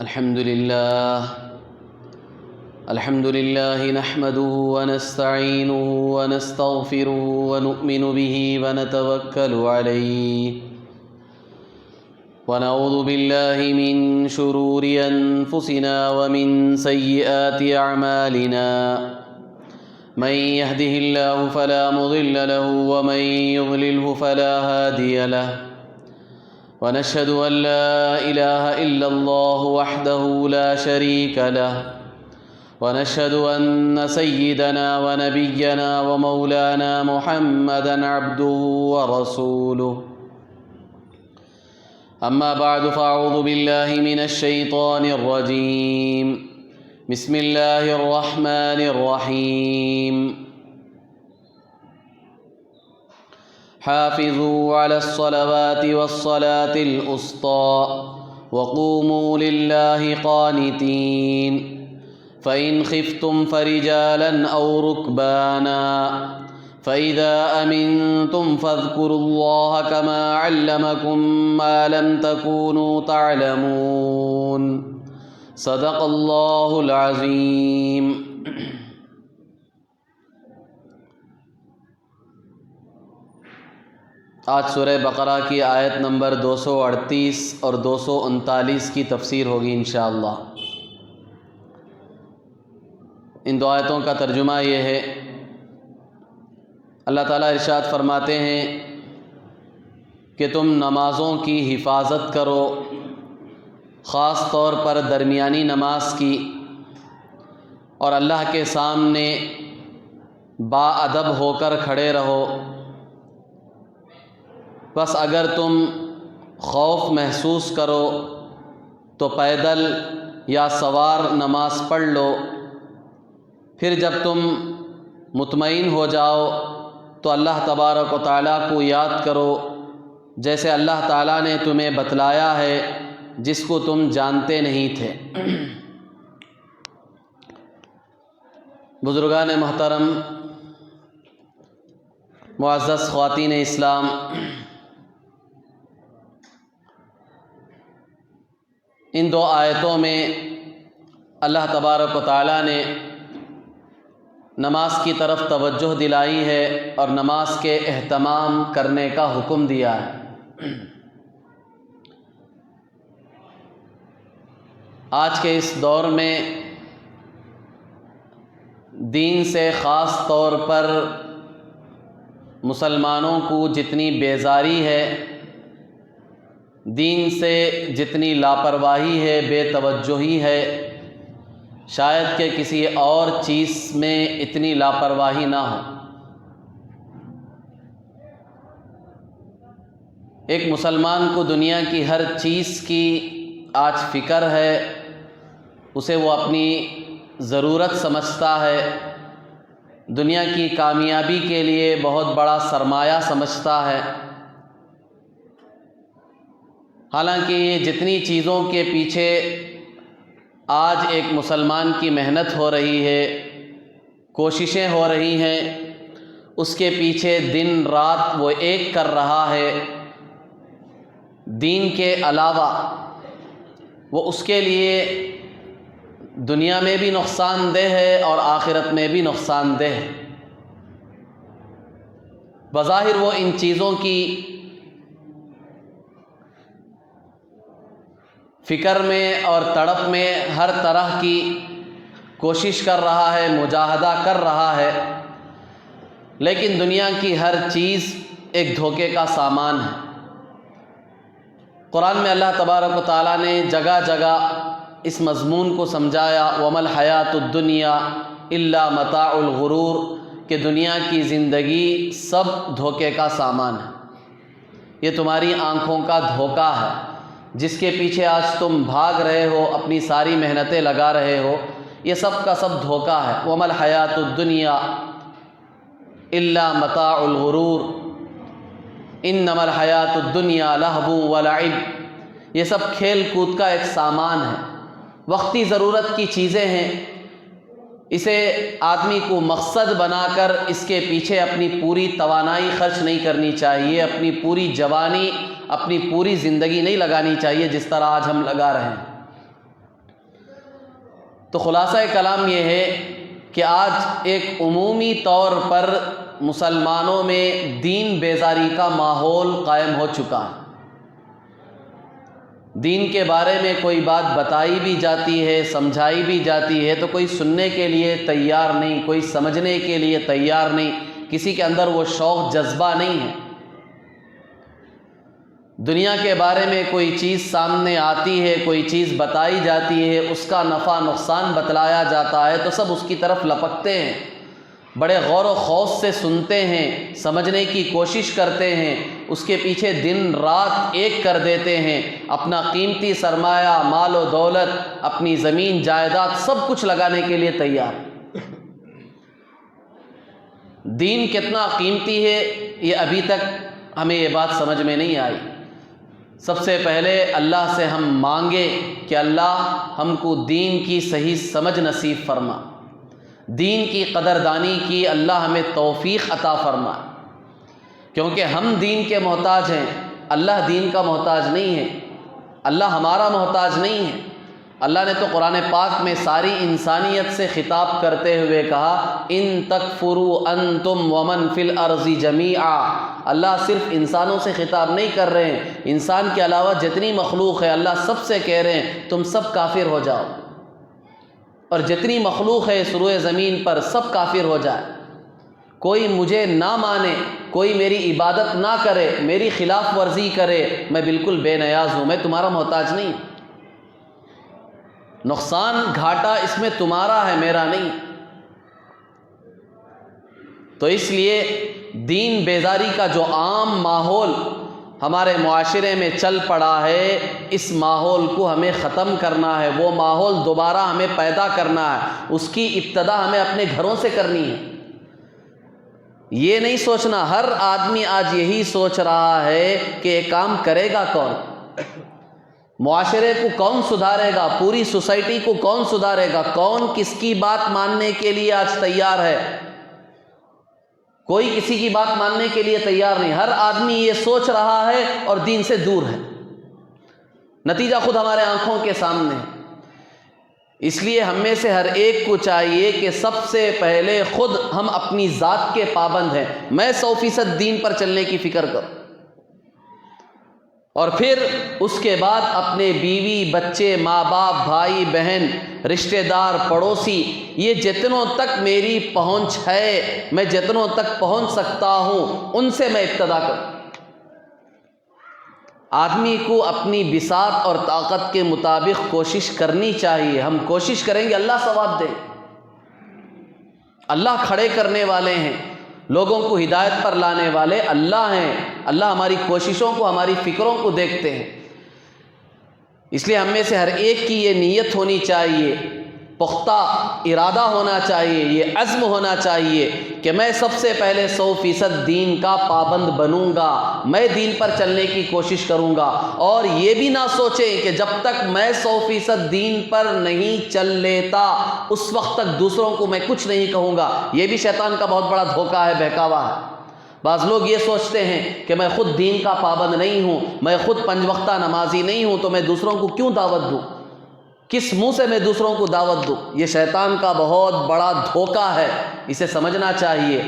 الحمد لله نحمده ونستعينه ونستغفره ونؤمن به ونتوكل عليه ونعوذ بالله من شرور أنفسنا ومن سيئات أعمالنا من يهده الله فلا مضل له ومن يضلله فلا هادي له ونشهد أن لا إله إلا الله وحده لا شريك له ونشهد أن سيدنا ونبينا ومولانا محمدا عبده ورسوله أما بعد فأعوذ بالله من الشيطان الرجيم بسم الله الرحمن الرحيم حافظوا على الصلوات والصلاة الوسطى وقوموا لله قانتين فإن خفتم فرجالا أو ركبانا فإذا أمنتم فاذكروا الله كما علمكم ما لم تكونوا تعلمون صدق اللہ العظیم۔ آج سورہ بقرہ کی آیت نمبر 238 اور 239 کی تفسیر ہوگی انشاءاللہ۔ ان دو آیتوں کا ترجمہ یہ ہے، اللہ تعالیٰ ارشاد فرماتے ہیں کہ تم نمازوں کی حفاظت کرو، خاص طور پر درمیانی نماز کی، اور اللہ کے سامنے با ادب ہو کر کھڑے رہو۔ بس اگر تم خوف محسوس کرو تو پیدل یا سوار نماز پڑھ لو، پھر جب تم مطمئن ہو جاؤ تو اللہ تبارک و تعالیٰ کو یاد کرو جیسے اللہ تعالیٰ نے تمہیں بتلایا ہے جس کو تم جانتے نہیں تھے۔ بزرگان محترم، معزز خواتین اسلام، ان دو آیتوں میں اللہ تبارک و تعالیٰ نے نماز کی طرف توجہ دلائی ہے اور نماز کے اہتمام کرنے کا حکم دیا ہے۔ آج کے اس دور میں دین سے خاص طور پر مسلمانوں کو جتنی بیزاری ہے، دین سے جتنی لاپرواہی ہے، بے توجہی ہے، شاید کہ کسی اور چیز میں اتنی لاپرواہی نہ ہو۔ ایک مسلمان کو دنیا کی ہر چیز کی آج فکر ہے، اسے وہ اپنی ضرورت سمجھتا ہے، دنیا کی کامیابی کے لیے بہت بڑا سرمایہ سمجھتا ہے۔ حالانکہ یہ جتنی چیزوں کے پیچھے آج ایک مسلمان کی محنت ہو رہی ہے، کوششیں ہو رہی ہیں، اس کے پیچھے دن رات وہ ایک کر رہا ہے، دین کے علاوہ وہ اس کے لیے دنیا میں بھی نقصان دہ ہے اور آخرت میں بھی نقصان دہ ہے۔ بظاہر وہ ان چیزوں کی فکر میں اور تڑپ میں ہر طرح کی کوشش کر رہا ہے، مجاہدہ کر رہا ہے، لیکن دنیا کی ہر چیز ایک دھوکے کا سامان ہے۔ قرآن میں اللہ تبارک و تعالیٰ نے جگہ جگہ اس مضمون کو سمجھایا، وَمَا الْحَيَاةُ الدُّنْيَا إِلَّا مَتَاعُ الْغُرُورِ، کہ دنیا کی زندگی سب دھوکے کا سامان ہے، یہ تمہاری آنکھوں کا دھوکہ ہے، جس کے پیچھے آج تم بھاگ رہے ہو، اپنی ساری محنتیں لگا رہے ہو، یہ سب کا سب دھوکہ ہے۔ وَمَا الْحَيَاةُ الدُّنْيَا إِلَّا مَتَاعُ الْغُرُورِ إِنَّمَا الْحَيَاةُ الدُّنْيَا لَهْوٌ وَلَعِبٌ، یہ سب کھیل کود کا ایک سامان ہے، وقتی ضرورت کی چیزیں ہیں، اسے آدمی کو مقصد بنا کر اس کے پیچھے اپنی پوری توانائی خرچ نہیں کرنی چاہیے، اپنی پوری جوانی، اپنی پوری زندگی نہیں لگانی چاہیے جس طرح آج ہم لگا رہے ہیں۔ تو خلاصہ کلام یہ ہے کہ آج ایک عمومی طور پر مسلمانوں میں دین بیزاری کا ماحول قائم ہو چکا ہے۔ دین کے بارے میں کوئی بات بتائی بھی جاتی ہے، سمجھائی بھی جاتی ہے تو کوئی سننے کے لیے تیار نہیں، کوئی سمجھنے کے لیے تیار نہیں، کسی کے اندر وہ شوق جذبہ نہیں ہے۔ دنیا کے بارے میں کوئی چیز سامنے آتی ہے، کوئی چیز بتائی جاتی ہے، اس کا نفع نقصان بتلایا جاتا ہے تو سب اس کی طرف لپکتے ہیں، بڑے غور و خوض سے سنتے ہیں، سمجھنے کی کوشش کرتے ہیں، اس کے پیچھے دن رات ایک کر دیتے ہیں، اپنا قیمتی سرمایہ، مال و دولت، اپنی زمین جائیداد سب کچھ لگانے کے لیے تیار۔ دین کتنا قیمتی ہے یہ ابھی تک ہمیں یہ بات سمجھ میں نہیں آئی۔ سب سے پہلے اللہ سے ہم مانگے کہ اللہ ہم کو دین کی صحیح سمجھ نصیب فرما، دین کی قدردانی کی اللہ ہمیں توفیق عطا فرما، کیونکہ ہم دین کے محتاج ہیں، اللہ دین کا محتاج نہیں ہے، اللہ ہمارا محتاج نہیں ہے۔ اللہ نے تو قرآن پاک میں ساری انسانیت سے خطاب کرتے ہوئے کہا ان تکفروا انتم ومن فی الارض جمیعا۔ اللہ صرف انسانوں سے خطاب نہیں کر رہے ہیں، انسان کے علاوہ جتنی مخلوق ہے اللہ سب سے کہہ رہے ہیں تم سب کافر ہو جاؤ، اور جتنی مخلوق ہے اس روئے زمین پر سب کافر ہو جائے، کوئی مجھے نہ مانے، کوئی میری عبادت نہ کرے، میری خلاف ورزی کرے، میں بالکل بے نیاز ہوں، میں تمہارا محتاج نہیں، نقصان گھاٹا اس میں تمہارا ہے میرا نہیں۔ تو اس لیے دین بیزاری کا جو عام ماحول ہمارے معاشرے میں چل پڑا ہے، اس ماحول کو ہمیں ختم کرنا ہے، وہ ماحول دوبارہ ہمیں پیدا کرنا ہے، اس کی ابتدا ہمیں اپنے گھروں سے کرنی ہے۔ یہ نہیں سوچنا، ہر آدمی آج یہی سوچ رہا ہے کہ یہ کام کرے گا کون، معاشرے کو کون سدھارے گا، پوری سوسائٹی کو کون سدھارے گا، کون کس کی بات ماننے کے لیے آج تیار ہے؟ کوئی کسی کی بات ماننے کے لیے تیار نہیں، ہر آدمی یہ سوچ رہا ہے اور دین سے دور ہے، نتیجہ خود ہمارے آنکھوں کے سامنے ہے۔ اس لیے ہم میں سے ہر ایک کو چاہیے کہ سب سے پہلے خود ہم اپنی ذات کے پابند ہیں، میں 100% دین پر چلنے کی فکر کروں، اور پھر اس کے بعد اپنے بیوی بچے ماں باپ بھائی بہن رشتہ دار پڑوسی، یہ جتنوں تک میری پہنچ ہے، میں جتنوں تک پہنچ سکتا ہوں ان سے میں ابتدا کروں۔ آدمی کو اپنی بساط اور طاقت کے مطابق کوشش کرنی چاہیے، ہم کوشش کریں گے اللہ ثواب دے، اللہ کھڑے کرنے والے ہیں، لوگوں کو ہدایت پر لانے والے اللہ ہیں، اللہ ہماری کوششوں کو ہماری فکروں کو دیکھتے ہیں۔ اس لیے ہم میں سے ہر ایک کی یہ نیت ہونی چاہیے، پختہ ارادہ ہونا چاہیے، یہ عزم ہونا چاہیے کہ میں سب سے پہلے 100% دین کا پابند بنوں گا، میں دین پر چلنے کی کوشش کروں گا، اور یہ بھی نہ سوچیں کہ جب تک میں 100% دین پر نہیں چل لیتا اس وقت تک دوسروں کو میں کچھ نہیں کہوں گا۔ یہ بھی شیطان کا بہت بڑا دھوکہ ہے، بہکاوا ہے۔ بعض لوگ یہ سوچتے ہیں کہ میں خود دین کا پابند نہیں ہوں، میں خود 5 وقتہ نمازی نہیں ہوں، تو میں دوسروں کو کیوں دعوت دوں، کس منہ سے میں دوسروں کو دعوت دوں؟ یہ شیطان کا بہت بڑا دھوکہ ہے، اسے سمجھنا چاہیے۔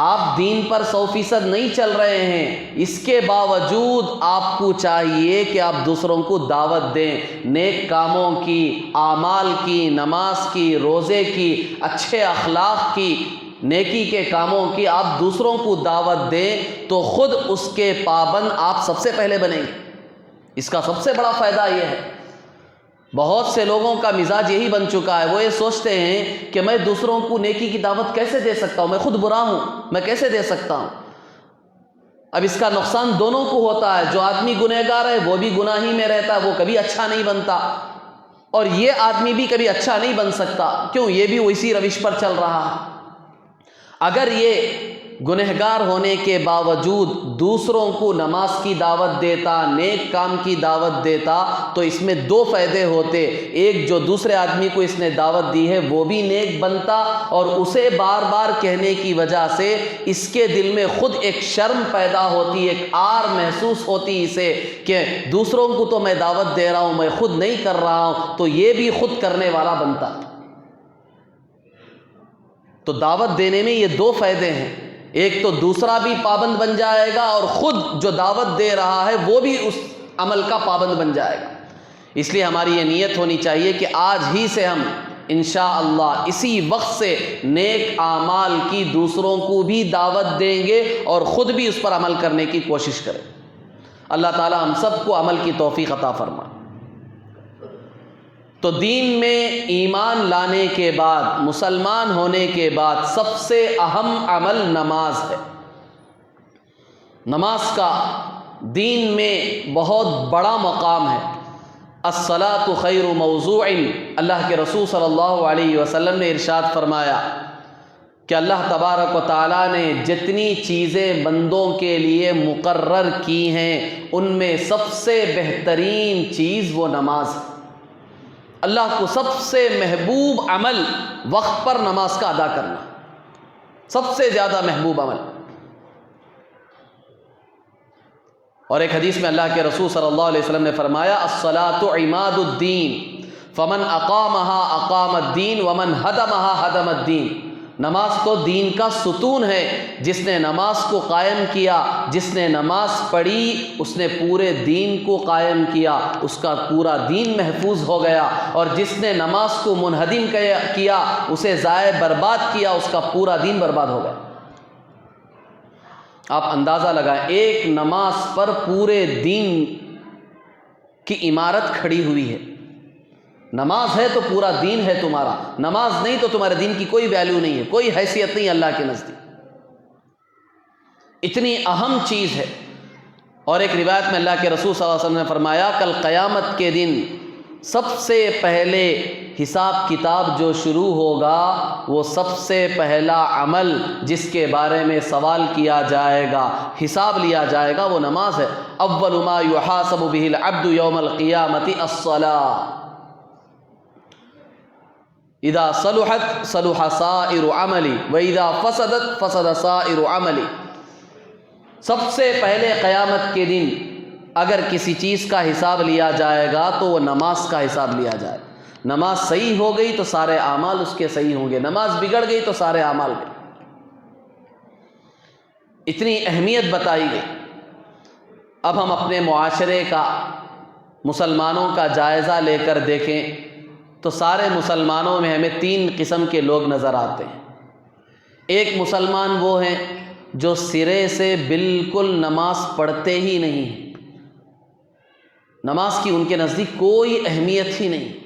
آپ دین پر 100% نہیں چل رہے ہیں، اس کے باوجود آپ کو چاہیے کہ آپ دوسروں کو دعوت دیں، نیک کاموں کی، اعمال کی، نماز کی، روزے کی، اچھے اخلاق کی، نیکی کے کاموں کی آپ دوسروں کو دعوت دیں تو خود اس کے پابند آپ سب سے پہلے بنیں گے۔ اس کا سب سے بڑا فائدہ یہ ہے، بہت سے لوگوں کا مزاج یہی بن چکا ہے، وہ یہ سوچتے ہیں کہ میں دوسروں کو نیکی کی دعوت کیسے دے سکتا ہوں، میں خود برا ہوں، میں کیسے دے سکتا ہوں۔ اب اس کا نقصان دونوں کو ہوتا ہے، جو آدمی گنہگار ہے وہ بھی گناہی میں رہتا ہے، وہ کبھی اچھا نہیں بنتا، اور یہ آدمی بھی کبھی اچھا نہیں بن سکتا، کیوں؟ یہ بھی اسی روش پر چل رہا ہے۔ اگر یہ گنہگار ہونے کے باوجود دوسروں کو نماز کی دعوت دیتا، نیک کام کی دعوت دیتا، تو اس میں دو فائدے ہوتے۔ ایک، جو دوسرے آدمی کو اس نے دعوت دی ہے وہ بھی نیک بنتا، اور اسے بار بار کہنے کی وجہ سے اس کے دل میں خود ایک شرم پیدا ہوتی، ایک آر محسوس ہوتی اسے کہ دوسروں کو تو میں دعوت دے رہا ہوں، میں خود نہیں کر رہا ہوں، تو یہ بھی خود کرنے والا بنتا۔ تو دعوت دینے میں یہ دو فائدے ہیں، ایک تو دوسرا بھی پابند بن جائے گا، اور خود جو دعوت دے رہا ہے وہ بھی اس عمل کا پابند بن جائے گا۔ اس لیے ہماری یہ نیت ہونی چاہیے کہ آج ہی سے ہم انشاءاللہ اسی وقت سے نیک اعمال کی دوسروں کو بھی دعوت دیں گے اور خود بھی اس پر عمل کرنے کی کوشش کریں۔ اللہ تعالی ہم سب کو عمل کی توفیق عطا فرمائے۔ تو دین میں ایمان لانے کے بعد، مسلمان ہونے کے بعد سب سے اہم عمل نماز ہے۔ نماز کا دین میں بہت بڑا مقام ہے۔ الصلاۃ خیر موضوع، اللہ کے رسول صلی اللہ علیہ وسلم نے ارشاد فرمایا کہ اللہ تبارک و تعالیٰ نے جتنی چیزیں بندوں کے لیے مقرر کی ہیں ان میں سب سے بہترین چیز وہ نماز ہے۔ اللہ کو سب سے محبوب عمل وقت پر نماز کا ادا کرنا، سب سے زیادہ محبوب عمل۔ اور ایک حدیث میں اللہ کے رسول صلی اللہ علیہ وسلم نے فرمایا الصلاۃ عماد الدین فمن اقامها اقام الدین ومن ہدمها ہدم الدین۔ نماز تو دین کا ستون ہے، جس نے نماز کو قائم کیا، جس نے نماز پڑھی، اس نے پورے دین کو قائم کیا، اس کا پورا دین محفوظ ہو گیا، اور جس نے نماز کو منہدم کیا، اسے ضائع برباد کیا، اس کا پورا دین برباد ہو گیا۔ آپ اندازہ لگائیں، ایک نماز پر پورے دین کی عمارت کھڑی ہوئی ہے۔ نماز ہے تو پورا دین ہے تمہارا، نماز نہیں تو تمہارے دین کی کوئی ویلیو نہیں ہے، کوئی حیثیت نہیں اللہ کے نزدیک۔ اتنی اہم چیز ہے۔ اور ایک روایت میں اللہ کے رسول صلی اللہ علیہ وسلم نے فرمایا کل قیامت کے دن سب سے پہلے حساب کتاب جو شروع ہوگا، وہ سب سے پہلا عمل جس کے بارے میں سوال کیا جائے گا، حساب لیا جائے گا، وہ نماز ہے۔ اول ما یحاسب به العبد یوم القیامۃ الصلاۃ اذا صلحت صلح سائر عملی واذا فسدت فسد سائر عملی۔ سب سے پہلے قیامت کے دن اگر کسی چیز کا حساب لیا جائے گا تو وہ نماز کا حساب لیا جائے گا۔ نماز صحیح ہو گئی تو سارے اعمال اس کے صحیح ہوں گے، نماز بگڑ گئی تو سارے اعمال گئے۔ اتنی اہمیت بتائی گئی۔ اب ہم اپنے معاشرے کا، مسلمانوں کا جائزہ لے کر دیکھیں تو سارے مسلمانوں میں ہمیں تین قسم کے لوگ نظر آتے ہیں۔ ایک مسلمان وہ ہیں جو سرے سے بالکل نماز پڑھتے ہی نہیں ہیں، نماز کی ان کے نزدیک کوئی اہمیت ہی نہیں۔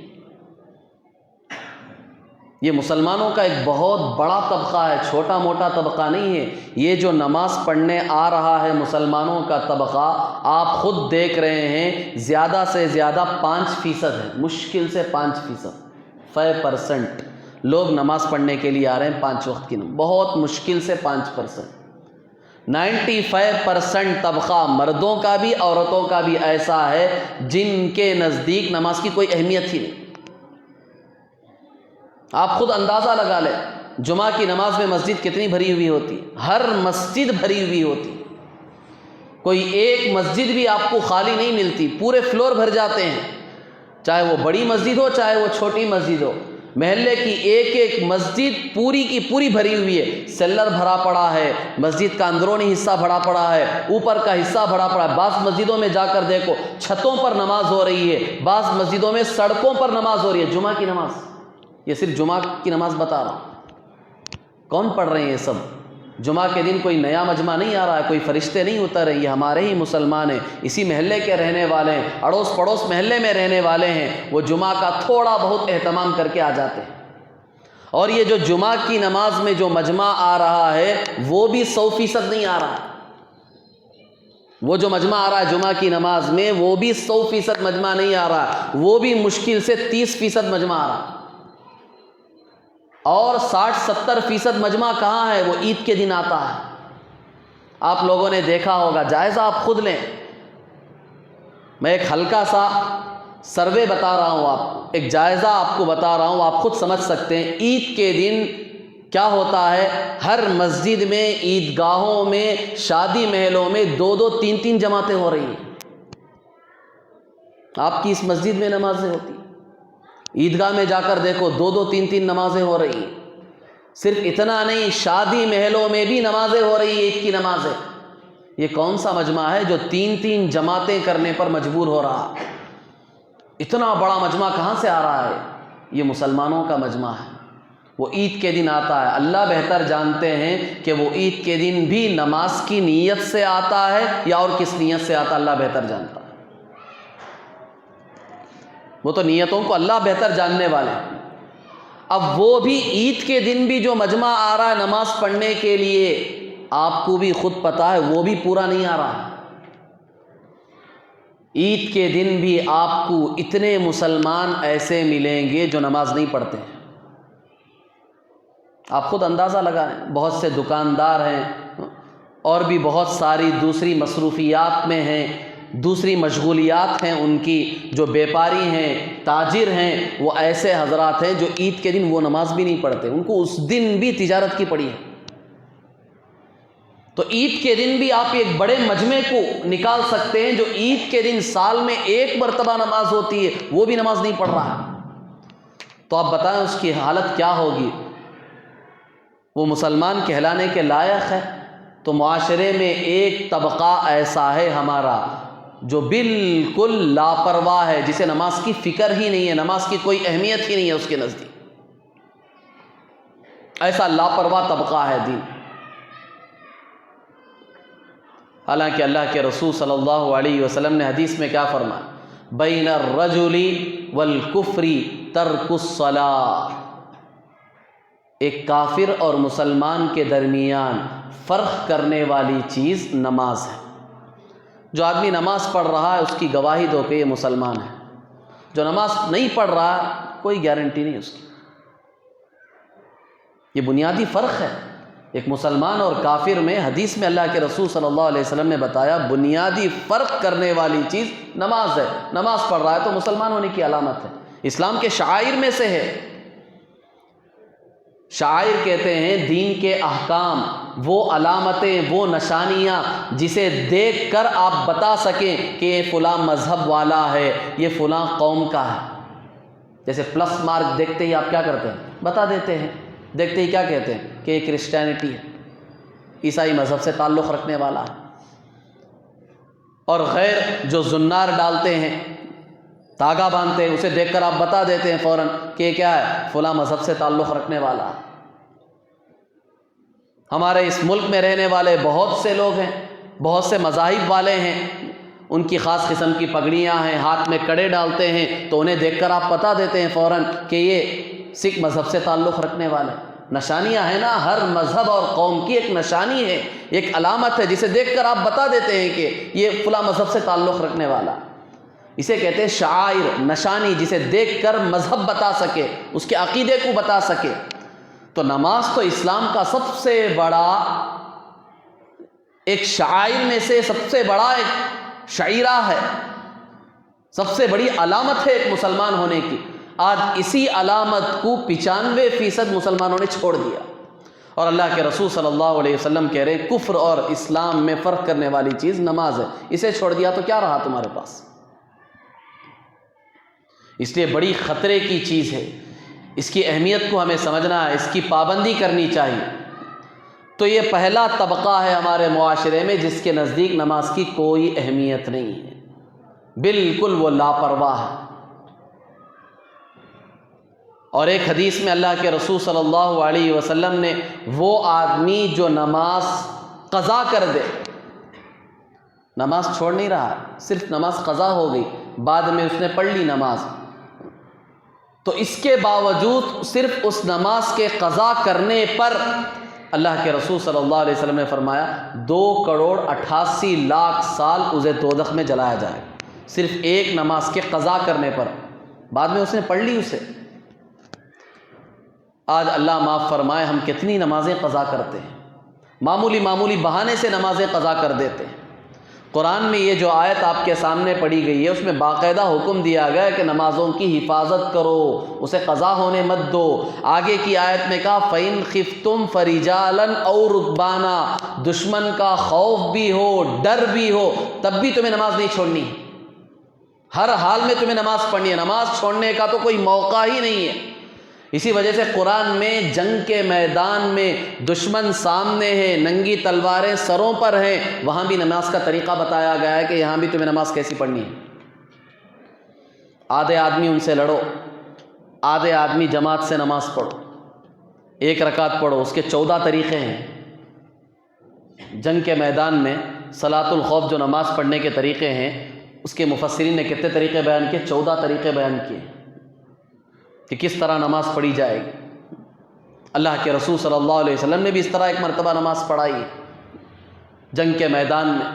یہ مسلمانوں کا ایک بہت بڑا طبقہ ہے، چھوٹا موٹا طبقہ نہیں ہے۔ یہ جو نماز پڑھنے آ رہا ہے مسلمانوں کا طبقہ، آپ خود دیکھ رہے ہیں زیادہ سے زیادہ 5% ہے، مشکل سے 5% لوگ نماز پڑھنے کے لیے آ رہے ہیں، 5 وقت کی نماز، بہت مشکل سے 5%۔ 95% طبقہ مردوں کا بھی عورتوں کا بھی ایسا ہے جن کے نزدیک نماز کی کوئی اہمیت ہی نہیں۔ آپ خود اندازہ لگا لیں، جمعہ کی نماز میں مسجد کتنی بھری ہوئی ہوتی ہے، ہر مسجد بھری ہوئی ہوتی ہے، کوئی ایک مسجد بھی آپ کو خالی نہیں ملتی، پورے فلور بھر جاتے ہیں، چاہے وہ بڑی مسجد ہو چاہے وہ چھوٹی مسجد ہو۔ محلے کی ایک ایک مسجد پوری کی پوری بھری ہوئی ہے، سیلر بھرا پڑا ہے، مسجد کا اندرونی حصہ بھرا پڑا ہے، اوپر کا حصہ بھرا پڑا ہے۔ بعض مسجدوں میں جا کر دیکھو چھتوں پر نماز ہو رہی ہے، بعض مسجدوں میں سڑکوں پر نماز ہو رہی ہے۔ جمعہ کی نماز، یہ صرف جمعہ کی نماز بتا رہا ہوں، کون پڑھ رہے ہیں یہ سب؟ جمعہ کے دن کوئی نیا مجمع نہیں آ رہا ہے، کوئی فرشتے نہیں اتر رہے، یہ ہمارے ہی مسلمان ہیں، اسی محلے کے رہنے والے ہیں، اڑوس پڑوس محلے میں رہنے والے ہیں، وہ جمعہ کا تھوڑا بہت اہتمام کر کے آ جاتے ہیں۔ اور یہ جو جمعہ کی نماز میں جو مجمع آ رہا ہے وہ بھی 100% نہیں آ رہا، وہ جو مجمع آ رہا ہے جمعہ کی نماز میں وہ بھی 100% مجمع نہیں آ رہا، وہ بھی مشکل سے 30% مجمع آ رہا۔ اور 60-70% مجمع کہاں ہے؟ وہ عید کے دن آتا ہے، آپ لوگوں نے دیکھا ہوگا، جائزہ آپ خود لیں، میں ایک ہلکا سا سروے بتا رہا ہوں، آپ ایک جائزہ آپ کو بتا رہا ہوں، آپ خود سمجھ سکتے ہیں۔ عید کے دن کیا ہوتا ہے، ہر مسجد میں، عیدگاہوں میں، شادی محلوں میں 2-2 3-3 جماعتیں ہو رہی ہیں۔ آپ کی اس مسجد میں نمازیں ہوتی، عیدگاہ میں جا کر دیکھو 2-2 3-3 نمازیں ہو رہی ہیں۔ صرف اتنا نہیں، شادی محلوں میں بھی نمازیں ہو رہی ہیں، عید کی نمازیں۔ یہ کون سا مجمع ہے جو 3-3 جماعتیں کرنے پر مجبور ہو رہا؟ اتنا بڑا مجمع کہاں سے آ رہا ہے؟ یہ مسلمانوں کا مجمع ہے، وہ عید کے دن آتا ہے۔ اللہ بہتر جانتے ہیں کہ وہ عید کے دن بھی نماز کی نیت سے آتا ہے یا اور کس نیت سے آتا ہے، اللہ بہتر جانتا ہے۔ وہ تو نیتوں کو اللہ بہتر جاننے والے ہیں۔ اب وہ بھی عید کے دن بھی جو مجمع آ رہا ہے نماز پڑھنے کے لیے، آپ کو بھی خود پتہ ہے وہ بھی پورا نہیں آ رہا۔ عید کے دن بھی آپ کو اتنے مسلمان ایسے ملیں گے جو نماز نہیں پڑھتے ہیں۔ آپ خود اندازہ لگائیں، بہت سے دکاندار ہیں اور بھی بہت ساری دوسری مصروفیات میں ہیں، دوسری مشغولیات ہیں ان کی، جو بیپاری ہیں، تاجر ہیں، وہ ایسے حضرات ہیں جو عید کے دن وہ نماز بھی نہیں پڑھتے، ان کو اس دن بھی تجارت کی پڑی ہے۔ تو عید کے دن بھی آپ ایک بڑے مجمع کو نکال سکتے ہیں جو عید کے دن سال میں ایک مرتبہ نماز ہوتی ہے، وہ بھی نماز نہیں پڑھ رہا ہے، تو آپ بتائیں اس کی حالت کیا ہوگی؟ وہ مسلمان کہلانے کے لائق ہے؟ تو معاشرے میں ایک طبقہ ایسا ہے ہمارا جو بالکل لاپرواہ ہے، جسے نماز کی فکر ہی نہیں ہے، نماز کی کوئی اہمیت ہی نہیں ہے اس کے نزدیک۔ ایسا لاپرواہ طبقہ ہے دین۔ حالانکہ اللہ کے رسول صلی اللہ علیہ وسلم نے حدیث میں کیا فرمایا؟ بین الرجل والکفر ترک الصلاۃ، ایک کافر اور مسلمان کے درمیان فرق کرنے والی چیز نماز ہے۔ جو آدمی نماز پڑھ رہا ہے اس کی گواہی دو کہ یہ مسلمان ہے، جو نماز نہیں پڑھ رہا کوئی گارنٹی نہیں اس کی۔ یہ بنیادی فرق ہے ایک مسلمان اور کافر میں۔ حدیث میں اللہ کے رسول صلی اللہ علیہ وسلم نے بتایا بنیادی فرق کرنے والی چیز نماز ہے۔ نماز پڑھ رہا ہے تو مسلمان ہونے کی علامت ہے، اسلام کے شعائر میں سے ہے۔ شعائر کہتے ہیں دین کے احکام، وہ علامتیں، وہ نشانیاں جسے دیکھ کر آپ بتا سکیں کہ یہ فلاں مذہب والا ہے، یہ فلاں قوم کا ہے۔ جیسے پلس مارک دیکھتے ہی آپ کیا کرتے ہیں؟ بتا دیتے ہیں، دیکھتے ہی کیا کہتے ہیں کہ یہ کرسچینٹی ہے، عیسائی مذہب سے تعلق رکھنے والا ہے۔ اور غیر جو زنار ڈالتے ہیں، تاگا باندھتے ہیں، اسے دیکھ کر آپ بتا دیتے ہیں فوراً کہ یہ کیا ہے؟ فلاں مذہب سے تعلق رکھنے والا ہے۔ ہمارے اس ملک میں رہنے والے بہت سے لوگ ہیں، بہت سے مذاہب والے ہیں، ان کی خاص قسم کی پگڑیاں ہیں، ہاتھ میں کڑے ڈالتے ہیں، تو انہیں دیکھ کر آپ بتا دیتے ہیں فوراً کہ یہ سکھ مذہب سے تعلق رکھنے والے۔ نشانیاں ہیں نا، ہر مذہب اور قوم کی ایک نشانی ہے، ایک علامت ہے جسے دیکھ کر آپ بتا دیتے ہیں کہ یہ فلاں مذہب سے تعلق رکھنے والا۔ اسے کہتے ہیں شعائر، نشانی جسے دیکھ کر مذہب بتا سکے، اس کے عقیدے کو بتا سکے۔ تو نماز تو اسلام کا سب سے بڑا ایک شعائر میں سے سب سے بڑا ایک شعیرہ ہے، سب سے بڑی علامت ہے ایک مسلمان ہونے کی۔ آج اسی علامت کو 95% مسلمانوں نے چھوڑ دیا، اور اللہ کے رسول صلی اللہ علیہ وسلم کہہ رہے ہیں کفر اور اسلام میں فرق کرنے والی چیز نماز ہے، اسے چھوڑ دیا تو کیا رہا تمہارے پاس؟ اس لیے بڑی خطرے کی چیز ہے، اس کی اہمیت کو ہمیں سمجھنا ہے، اس کی پابندی کرنی چاہیے۔ تو یہ پہلا طبقہ ہے ہمارے معاشرے میں جس کے نزدیک نماز کی کوئی اہمیت نہیں ہے، بالکل وہ لاپرواہ ہے۔ اور ایک حدیث میں اللہ کے رسول صلی اللہ علیہ وسلم نے وہ آدمی جو نماز قضا کر دے، نماز چھوڑ نہیں رہا، صرف نماز قضا ہو گئی، بعد میں اس نے پڑھ لی نماز، تو اس کے باوجود صرف اس نماز کے قضا کرنے پر اللہ کے رسول صلی اللہ علیہ وسلم نے فرمایا 2,88,00,000 سال اسے دوزخ میں جلایا جائے، صرف ایک نماز کے قضا کرنے پر، بعد میں اس نے پڑھ لی اسے۔ آج اللہ معاف فرمائے ہم کتنی نمازیں قضا کرتے ہیں، معمولی معمولی بہانے سے نمازیں قضا کر دیتے ہیں۔ قرآن میں یہ جو آیت آپ کے سامنے پڑھی گئی ہے اس میں باقاعدہ حکم دیا گیا ہے کہ نمازوں کی حفاظت کرو، اسے قضا ہونے مت دو۔ آگے کی آیت میں کہا فَإِنْ خِفْتُمْ فَرِجَالًا أَوْ رُكْبَانًا، دشمن کا خوف بھی ہو، ڈر بھی ہو، تب بھی تمہیں نماز نہیں چھوڑنی ہے، ہر حال میں تمہیں نماز پڑھنی ہے، نماز چھوڑنے کا تو کوئی موقع ہی نہیں ہے۔ اسی وجہ سے قرآن میں جنگ کے میدان میں دشمن سامنے ہیں، ننگی تلواریں سروں پر ہیں، وہاں بھی نماز کا طریقہ بتایا گیا ہے کہ یہاں بھی تمہیں نماز کیسی پڑھنی ہے۔ آدھے آدمی ان سے لڑو، آدھے آدمی جماعت سے نماز پڑھو، ایک رکعت پڑھو، اس کے 14 طریقے ہیں۔ جنگ کے میدان میں صلاۃ الخوف جو نماز پڑھنے کے طریقے ہیں، اس کے مفسرین نے کتنے طریقے بیان کیے؟ 14 طریقے بیان کیے کہ کس طرح نماز پڑھی جائے گی۔ اللہ کے رسول صلی اللہ علیہ وسلم نے بھی اس طرح ایک مرتبہ نماز پڑھائی ہے جنگ کے میدان میں،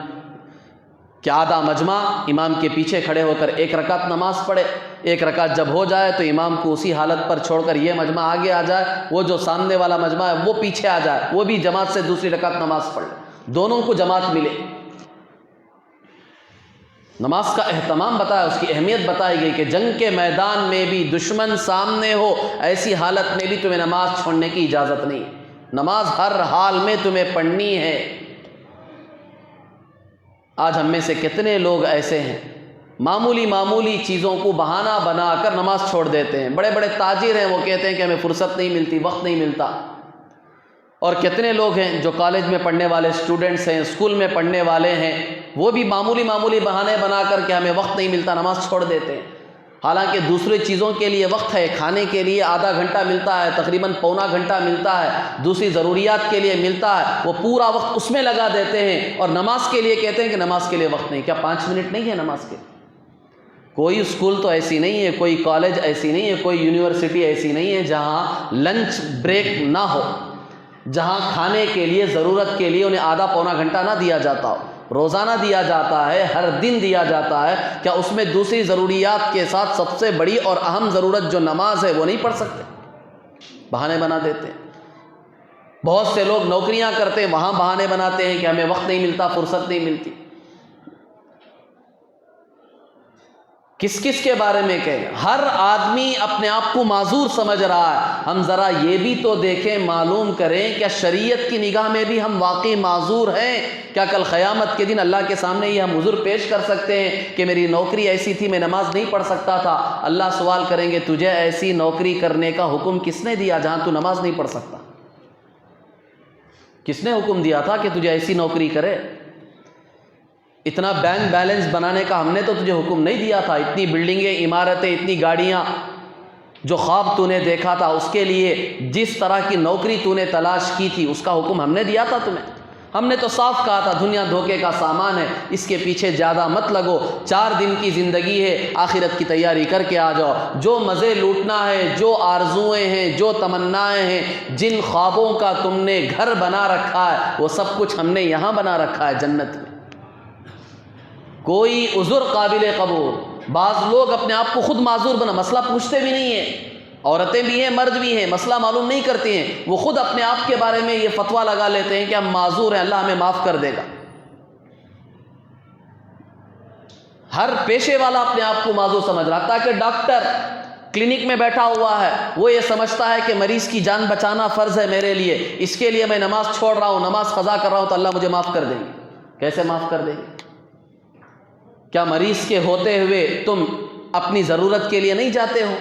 کہ آدھا مجمع امام کے پیچھے کھڑے ہو کر ایک رکعت نماز پڑھے، ایک رکعت جب ہو جائے تو امام کو اسی حالت پر چھوڑ کر یہ مجمع آگے آ جائے، وہ جو سامنے والا مجمع ہے وہ پیچھے آ جائے، وہ بھی جماعت سے دوسری رکعت نماز پڑھ لے، دونوں کو جماعت ملے۔ نماز کا اہتمام بتایا، اس کی اہمیت بتائی گئی کہ جنگ کے میدان میں بھی دشمن سامنے ہو، ایسی حالت میں بھی تمہیں نماز چھوڑنے کی اجازت نہیں، نماز ہر حال میں تمہیں پڑھنی ہے۔ آج ہم میں سے کتنے لوگ ایسے ہیں معمولی معمولی چیزوں کو بہانہ بنا کر نماز چھوڑ دیتے ہیں۔ بڑے بڑے تاجر ہیں، وہ کہتے ہیں کہ ہمیں فرصت نہیں ملتی، وقت نہیں ملتا، اور کتنے لوگ ہیں جو کالج میں پڑھنے والے اسٹوڈنٹس ہیں، اسکول میں پڑھنے والے ہیں، وہ بھی معمولی معمولی بہانے بنا کر کہ ہمیں وقت نہیں ملتا نماز چھوڑ دیتے ہیں۔ حالانکہ دوسری چیزوں کے لیے وقت ہے، کھانے کے لیے آدھا گھنٹہ ملتا ہے، تقریباً پونا گھنٹہ ملتا ہے، دوسری ضروریات کے لیے ملتا ہے، وہ پورا وقت اس میں لگا دیتے ہیں، اور نماز کے لیے کہتے ہیں کہ نماز کے لیے وقت نہیں۔ کیا 5 منٹ نہیں ہے نماز کے؟ کوئی اسکول تو ایسی نہیں ہے، کوئی کالج ایسی نہیں ہے، کوئی یونیورسٹی ایسی نہیں ہے جہاں لنچ بریک نہ ہو، جہاں کھانے کے لیے ضرورت کے لیے انہیں آدھا پونا گھنٹہ نہ دیا جاتا ہو۔ روزانہ دیا جاتا ہے، ہر دن دیا جاتا ہے، کیا اس میں دوسری ضروریات کے ساتھ سب سے بڑی اور اہم ضرورت جو نماز ہے وہ نہیں پڑھ سکتے؟ بہانے بنا دیتے ہیں۔ بہت سے لوگ نوکریاں کرتے ہیں، وہاں بہانے بناتے ہیں کہ ہمیں وقت نہیں ملتا، فرصت نہیں ملتی۔ کس کس کے بارے میں کہیں؟ ہر آدمی اپنے آپ کو معذور سمجھ رہا ہے۔ ہم ذرا یہ بھی تو دیکھیں، معلوم کریں کیا شریعت کی نگاہ میں بھی ہم واقعی معذور ہیں؟ کیا کل قیامت کے دن اللہ کے سامنے یہ ہم عذر پیش کر سکتے ہیں کہ میری نوکری ایسی تھی، میں نماز نہیں پڑھ سکتا تھا؟ اللہ سوال کریں گے تجھے ایسی نوکری کرنے کا حکم کس نے دیا جہاں تو نماز نہیں پڑھ سکتا؟ کس نے حکم دیا تھا کہ تجھے ایسی نوکری کرے؟ اتنا بینک بیلنس بنانے کا ہم نے تو تجھے حکم نہیں دیا تھا، اتنی بلڈنگیں، عمارتیں، اتنی گاڑیاں، جو خواب تو نے دیکھا تھا، اس کے لیے جس طرح کی نوکری تو نے تلاش کی تھی، اس کا حکم ہم نے دیا تھا تمہیں؟ ہم نے تو صاف کہا تھا دنیا دھوکے کا سامان ہے، اس کے پیچھے زیادہ مت لگو، 4 دن کی زندگی ہے، آخرت کی تیاری کر کے آ جاؤ۔ جو مزے لوٹنا ہے، جو آرزوئیں ہیں، جو تمنائیں ہیں، جن خوابوں کا تم نے گھر بنا رکھا ہے، وہ سب کچھ ہم نے یہاں بنا رکھا ہے جنت میں۔ کوئی عذر قابل قبول۔ بعض لوگ اپنے آپ کو خود معذور بنا، مسئلہ پوچھتے بھی نہیں ہیں، عورتیں بھی ہیں، مرد بھی ہیں، مسئلہ معلوم نہیں کرتے ہیں، وہ خود اپنے آپ کے بارے میں یہ فتویٰ لگا لیتے ہیں کہ ہم معذور ہیں، اللہ ہمیں معاف کر دے گا۔ ہر پیشے والا اپنے آپ کو معذور سمجھ رہا ہے، تاکہ ڈاکٹر کلینک میں بیٹھا ہوا ہے، وہ یہ سمجھتا ہے کہ مریض کی جان بچانا فرض ہے میرے لیے، اس کے لیے میں نماز چھوڑ رہا ہوں، نماز قضا کر رہا ہوں تو اللہ مجھے معاف کر دیں گے۔ کیسے معاف کر دیں گے؟ کیا مریض کے ہوتے ہوئے تم اپنی ضرورت کے لیے نہیں جاتے ہو؟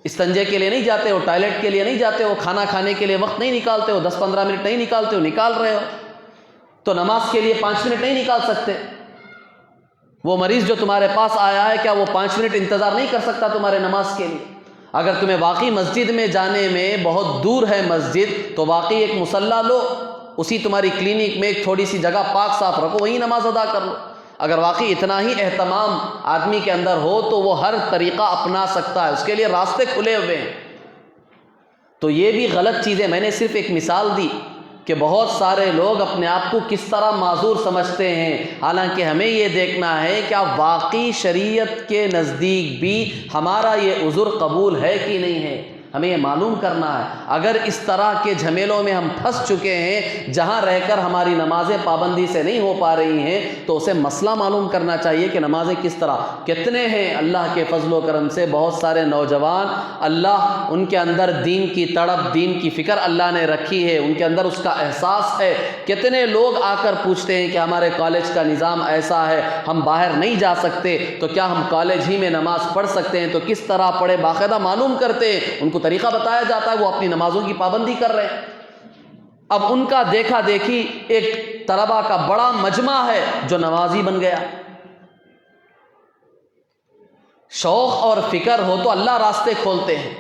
استنجے کے لیے نہیں جاتے ہو؟ ٹوائلٹ کے لیے نہیں جاتے ہو؟ کھانا کھانے کے لیے وقت نہیں نکالتے ہو؟ 10-15 منٹ نہیں نکالتے ہو؟ نکال رہے ہو تو نماز کے لیے 5 منٹ نہیں نکال سکتے؟ وہ مریض جو تمہارے پاس آیا ہے، کیا وہ 5 منٹ انتظار نہیں کر سکتا تمہارے نماز کے لیے؟ اگر تمہیں واقعی مسجد میں جانے میں بہت دور ہے مسجد، تو واقعی ایک مصلی لو، اسی تمہاری کلینک میں ایک تھوڑی سی جگہ پاک صاف رکھو، وہیں نماز ادا کر لو۔ اگر واقعی اتنا ہی اہتمام آدمی کے اندر ہو تو وہ ہر طریقہ اپنا سکتا ہے، اس کے لیے راستے کھلے ہوئے ہیں۔ تو یہ بھی غلط چیزیں، میں نے صرف ایک مثال دی کہ بہت سارے لوگ اپنے آپ کو کس طرح معذور سمجھتے ہیں، حالانکہ ہمیں یہ دیکھنا ہے کیا واقعی شریعت کے نزدیک بھی ہمارا یہ عذر قبول ہے کہ نہیں ہے۔ ہمیں یہ معلوم کرنا ہے اگر اس طرح کے جھمیلوں میں ہم پھنس چکے ہیں جہاں رہ کر ہماری نمازیں پابندی سے نہیں ہو پا رہی ہیں تو اسے مسئلہ معلوم کرنا چاہیے کہ نمازیں کس طرح. کتنے ہیں اللہ کے فضل و کرم سے بہت سارے نوجوان اللہ ان کے اندر دین کی تڑپ دین کی فکر اللہ نے رکھی ہے, ان کے اندر اس کا احساس ہے. کتنے لوگ آ کر پوچھتے ہیں کہ ہمارے کالج کا نظام ایسا ہے, ہم باہر نہیں جا سکتے, تو کیا ہم کالج ہی میں نماز پڑھ سکتے ہیں؟ تو کس طرح پڑھے باقاعدہ معلوم کرتے ہیں, ان کو طریقہ بتایا جاتا ہے, وہ اپنی نمازوں کی پابندی کر رہے ہیں. اب ان کا دیکھا دیکھی ایک طلبہ کا بڑا مجمع ہے جو نمازی بن گیا. شوق اور فکر ہو تو اللہ راستے کھولتے ہیں.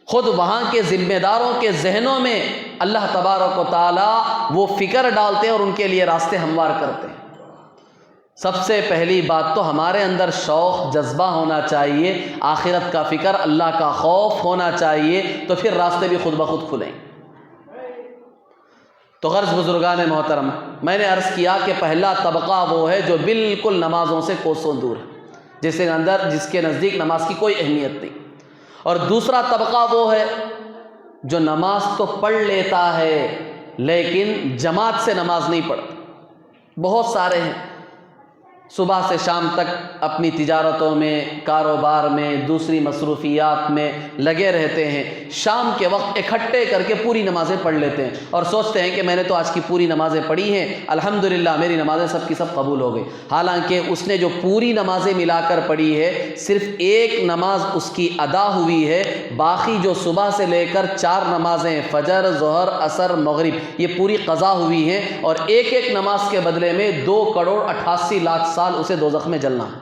خود وہاں کے ذمہ داروں کے ذہنوں میں اللہ تبارک و تعالی وہ فکر ڈالتے ہیں اور ان کے لیے راستے ہموار کرتے ہیں. سب سے پہلی بات تو ہمارے اندر شوق جذبہ ہونا چاہیے, آخرت کا فکر, اللہ کا خوف ہونا چاہیے, تو پھر راستے بھی خود بخود کھلیں. تو غرض بزرگان محترم, میں نے عرض کیا کہ پہلا طبقہ وہ ہے جو بالکل نمازوں سے کوسوں دور ہے, جس کے نزدیک نماز کی کوئی اہمیت نہیں. اور دوسرا طبقہ وہ ہے جو نماز تو پڑھ لیتا ہے لیکن جماعت سے نماز نہیں پڑھتا. بہت سارے ہیں صبح سے شام تک اپنی تجارتوں میں, کاروبار میں, دوسری مصروفیات میں لگے رہتے ہیں. شام کے وقت اکٹھے کر کے پوری نمازیں پڑھ لیتے ہیں اور سوچتے ہیں کہ میں نے تو آج کی پوری نمازیں پڑھی ہیں, الحمدللہ میری نمازیں سب کی سب قبول ہو گئی. حالانکہ اس نے جو پوری نمازیں ملا کر پڑھی ہے صرف ایک نماز اس کی ادا ہوئی ہے, باقی جو صبح سے لے کر 4 نمازیں فجر, ظہر, عصر, مغرب یہ پوری قضا ہوئی ہیں, اور ایک ایک نماز کے بدلے میں 2,88,00,000 سال اسے دوزخ میں جلنا ہے.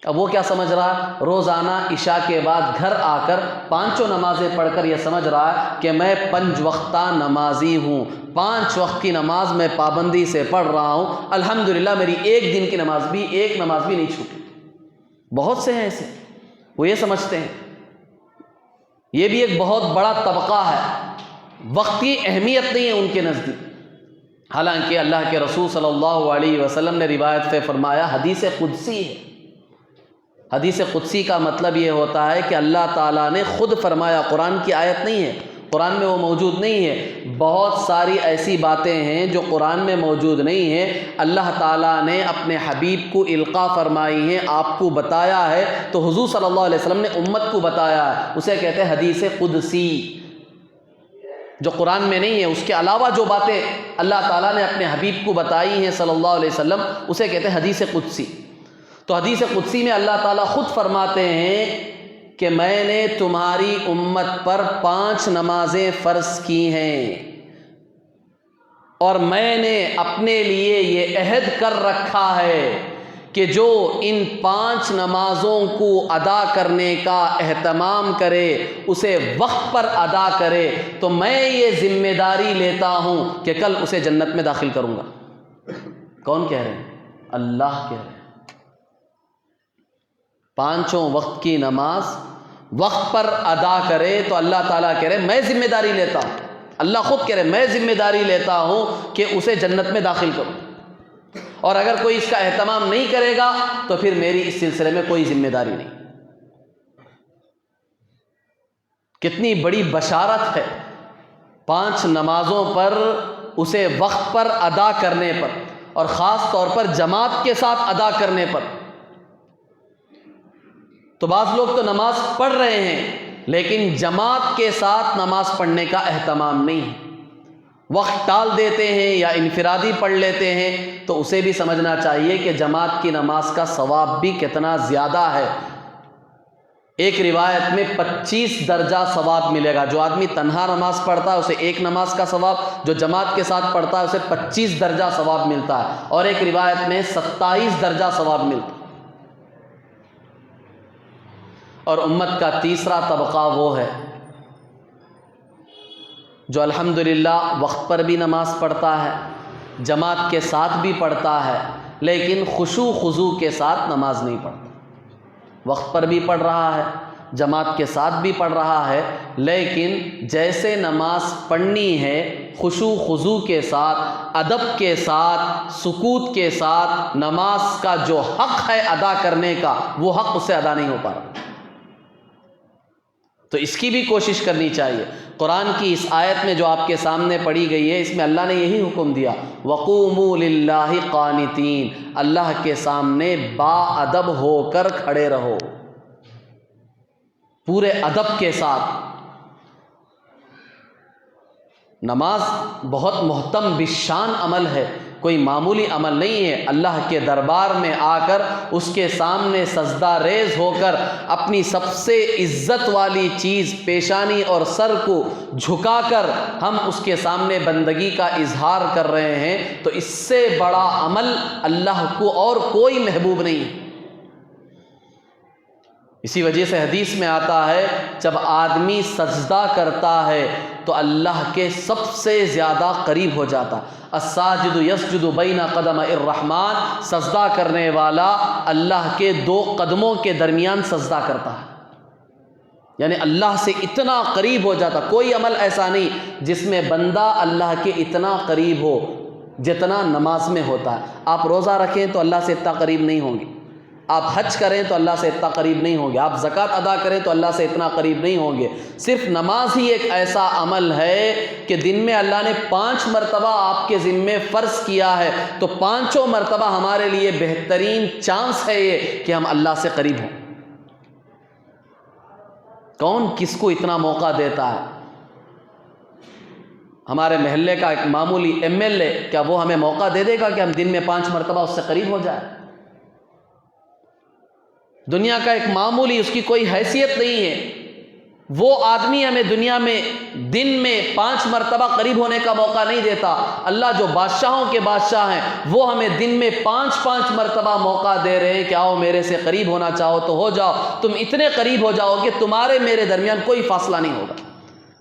اب وہ کیا سمجھ رہا ہے؟ روزانہ عشاء کے بعد گھر آ کر 5 نمازیں پڑھ کر یہ سمجھ رہا ہے کہ میں 5 وقتہ نمازی ہوں, 5 وقت کی نماز میں پابندی سے پڑھ رہا ہوں, الحمدللہ میری ایک دن کی نماز بھی نہیں چھوٹی. بہت سے ہیں ایسے, وہ یہ سمجھتے ہیں. یہ بھی ایک بہت بڑا طبقہ ہے, وقت کی اہمیت نہیں ہے ان کے نزدیک. حالانکہ اللہ کے رسول صلی اللہ علیہ وسلم نے روایت سے فرمایا, حدیث قدسی ہے. حدیث قدسی کا مطلب یہ ہوتا ہے کہ اللہ تعالیٰ نے خود فرمایا, قرآن کی آیت نہیں ہے, قرآن میں وہ موجود نہیں ہے. بہت ساری ایسی باتیں ہیں جو قرآن میں موجود نہیں ہیں, اللہ تعالیٰ نے اپنے حبیب کو القاء فرمائی ہیں, آپ کو بتایا ہے, تو حضور صلی اللہ علیہ وسلم نے امت کو بتایا ہے. اسے کہتے ہیں حدیث قدسی, جو قرآن میں نہیں ہے. اس کے علاوہ جو باتیں اللہ تعالیٰ نے اپنے حبیب کو بتائی ہیں صلی اللہ علیہ وسلم, اسے کہتے ہیں حدیث قدسی. تو حدیث قدسی میں اللہ تعالیٰ خود فرماتے ہیں کہ میں نے تمہاری امت پر 5 نمازیں فرض کی ہیں, اور میں نے اپنے لیے یہ عہد کر رکھا ہے کہ جو ان 5 نمازوں کو ادا کرنے کا اہتمام کرے, اسے وقت پر ادا کرے, تو میں یہ ذمہ داری لیتا ہوں کہ کل اسے جنت میں داخل کروں گا. کون کہہ رہے ہیں؟ اللہ کہہ رہے ہیں. 5 وقت کی نماز وقت پر ادا کرے تو اللہ تعالیٰ کہہ رہے میں ذمہ داری لیتا ہوں. اللہ خود کہہ رہے میں ذمہ داری لیتا ہوں کہ اسے جنت میں داخل کروں, اور اگر کوئی اس کا اہتمام نہیں کرے گا تو پھر میری اس سلسلے میں کوئی ذمہ داری نہیں. کتنی بڑی بشارت ہے 5 نمازوں پر اسے وقت پر ادا کرنے پر, اور خاص طور پر جماعت کے ساتھ ادا کرنے پر. تو بعض لوگ تو نماز پڑھ رہے ہیں لیکن جماعت کے ساتھ نماز پڑھنے کا اہتمام نہیں ہے, وقت ٹال دیتے ہیں یا انفرادی پڑھ لیتے ہیں. تو اسے بھی سمجھنا چاہیے کہ جماعت کی نماز کا ثواب بھی کتنا زیادہ ہے. ایک روایت میں 25 درجہ ثواب ملے گا. جو آدمی تنہا نماز پڑھتا ہے اسے 1 نماز کا ثواب, جو جماعت کے ساتھ پڑھتا ہے اسے 25 درجہ ثواب ملتا ہے, اور ایک روایت میں 27 درجہ ثواب ملتا ہے. اور امت کا تیسرا طبقہ وہ ہے جو الحمدللہ وقت پر بھی نماز پڑھتا ہے, جماعت کے ساتھ بھی پڑھتا ہے, لیکن خشوع خضوع کے ساتھ نماز نہیں پڑھتا. وقت پر بھی پڑھ رہا ہے, جماعت کے ساتھ بھی پڑھ رہا ہے, لیکن جیسے نماز پڑھنی ہے خشوع خضوع کے ساتھ, ادب کے ساتھ, سکوت کے ساتھ, نماز کا جو حق ہے ادا کرنے کا وہ حق اس سے ادا نہیں ہو پا رہا. تو اس کی بھی کوشش کرنی چاہیے۔ قرآن کی اس آیت میں جو آپ کے سامنے پڑھی گئی ہے، اس میں اللہ نے یہی حکم دیا، وَقُومُوا لِلَّهِ قَانِتِينَ، اللہ کے سامنے با ادب ہو کر کھڑے رہو، پورے ادب کے ساتھ۔ نماز بہت محتم بشان عمل ہے، کوئی معمولی عمل نہیں ہے۔ اللہ کے دربار میں آ کر اس کے سامنے سجدہ ریز ہو کر اپنی سب سے عزت والی چیز پیشانی اور سر کو جھکا کر ہم اس کے سامنے بندگی کا اظہار کر رہے ہیں، تو اس سے بڑا عمل اللہ کو اور کوئی محبوب نہیں ہے۔ اسی وجہ سے حدیث میں آتا ہے، جب آدمی سجدہ کرتا ہے تو اللہ کے سب سے زیادہ قریب ہو جاتا۔ الساجد یسجد بین قدمئی الرحمن، سجدہ کرنے والا اللہ کے دو قدموں کے درمیان سجدہ کرتا ہے، یعنی اللہ سے اتنا قریب ہو جاتا۔ کوئی عمل ایسا نہیں جس میں بندہ اللہ کے اتنا قریب ہو جتنا نماز میں ہوتا ہے۔ آپ روزہ رکھیں تو اللہ سے اتنا قریب نہیں ہوں گے، آپ حج کریں تو اللہ سے اتنا قریب نہیں ہوں گے، آپ زکوٰۃ ادا کریں تو اللہ سے اتنا قریب نہیں ہوں گے۔ صرف نماز ہی ایک ایسا عمل ہے کہ دن میں اللہ نے 5 مرتبہ آپ کے ذمے فرض کیا ہے، تو 5 مرتبہ ہمارے لیے بہترین چانس ہے یہ کہ ہم اللہ سے قریب ہوں۔ کون کس کو اتنا موقع دیتا ہے؟ ہمارے محلے کا ایک معمولی MLA، کیا وہ ہمیں موقع دے دے گا کہ ہم دن میں 5 مرتبہ اس سے قریب ہو جائے؟ دنیا کا ایک معمولی، اس کی کوئی حیثیت نہیں ہے، وہ آدمی ہمیں دنیا میں دن میں 5 مرتبہ قریب ہونے کا موقع نہیں دیتا۔ اللہ جو بادشاہوں کے بادشاہ ہیں وہ ہمیں دن میں 5 مرتبہ موقع دے رہے ہیں کہ آؤ میرے سے قریب ہونا چاہو تو ہو جاؤ۔ تم اتنے قریب ہو جاؤ کہ تمہارے میرے درمیان کوئی فاصلہ نہیں ہوگا،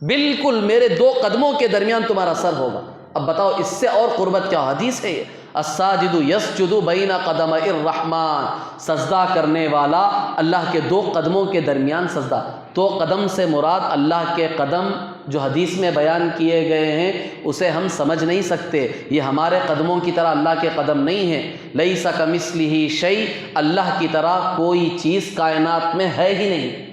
بالکل میرے 2 قدموں کے درمیان تمہارا سر ہوگا۔ اب بتاؤ اس سے اور قربت کیا حدیث ہے یہ؟ الساجد یسجد بین قدمئی الرحمن، سجدہ کرنے والا اللہ کے 2 قدموں کے درمیان سجدہ۔ 2 قدم سے مراد اللہ کے قدم جو حدیث میں بیان کیے گئے ہیں اسے ہم سمجھ نہیں سکتے، یہ ہمارے قدموں کی طرح اللہ کے قدم نہیں ہیں۔ لیس کمثلہ شیء، اللہ کی طرح کوئی چیز کائنات میں ہے ہی نہیں۔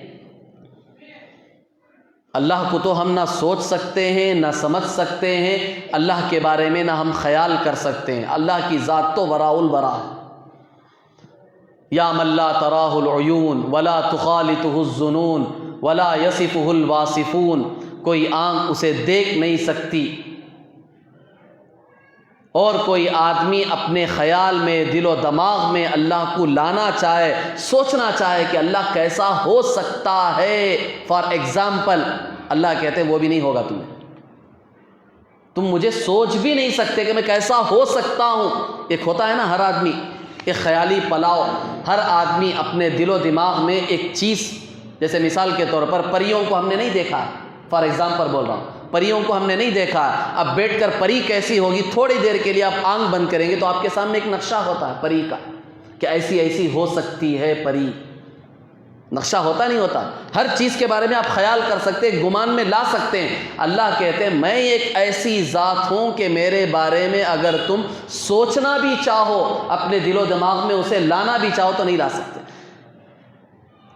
اللہ کو تو ہم نہ سوچ سکتے ہیں نہ سمجھ سکتے ہیں، اللہ کے بارے میں نہ ہم خیال کر سکتے ہیں۔ اللہ کی ذات تو وراء الورا ہے۔ یا من لا تراہ العیون ولا تخالطہ الظنون ولا یصفہ الواصفون، کوئی آنکھ اسے دیکھ نہیں سکتی اور کوئی آدمی اپنے خیال میں دل و دماغ میں اللہ کو لانا چاہے، سوچنا چاہے کہ اللہ کیسا ہو سکتا ہے، فار ایگزامپل اللہ کہتے ہیں وہ بھی نہیں ہوگا تمہیں، تم مجھے سوچ بھی نہیں سکتے کہ میں کیسا ہو سکتا ہوں۔ ایک ہوتا ہے نا ہر آدمی ایک خیالی پلاؤ، ہر آدمی اپنے دل و دماغ میں ایک چیز، جیسے مثال کے طور پر پریوں کو ہم نے نہیں دیکھا، فار ایگزامپل بول رہا ہوں، پریوں کو ہم نے نہیں دیکھا، اب بیٹھ کر پری کیسی ہوگی تھوڑی دیر کے لیے آپ آنکھ بند کریں گے تو آپ کے سامنے ایک نقشہ ہوتا ہے پری کا کہ ایسی ایسی ہو سکتی ہے پری، نقشہ ہوتا نہیں ہوتا، ہر چیز کے بارے میں آپ خیال کر سکتے ہیں، گمان میں لا سکتے ہیں۔ اللہ کہتے ہیں میں ایک ایسی ذات ہوں کہ میرے بارے میں اگر تم سوچنا بھی چاہو، اپنے دل و دماغ میں اسے لانا بھی چاہو تو نہیں لا سکتے،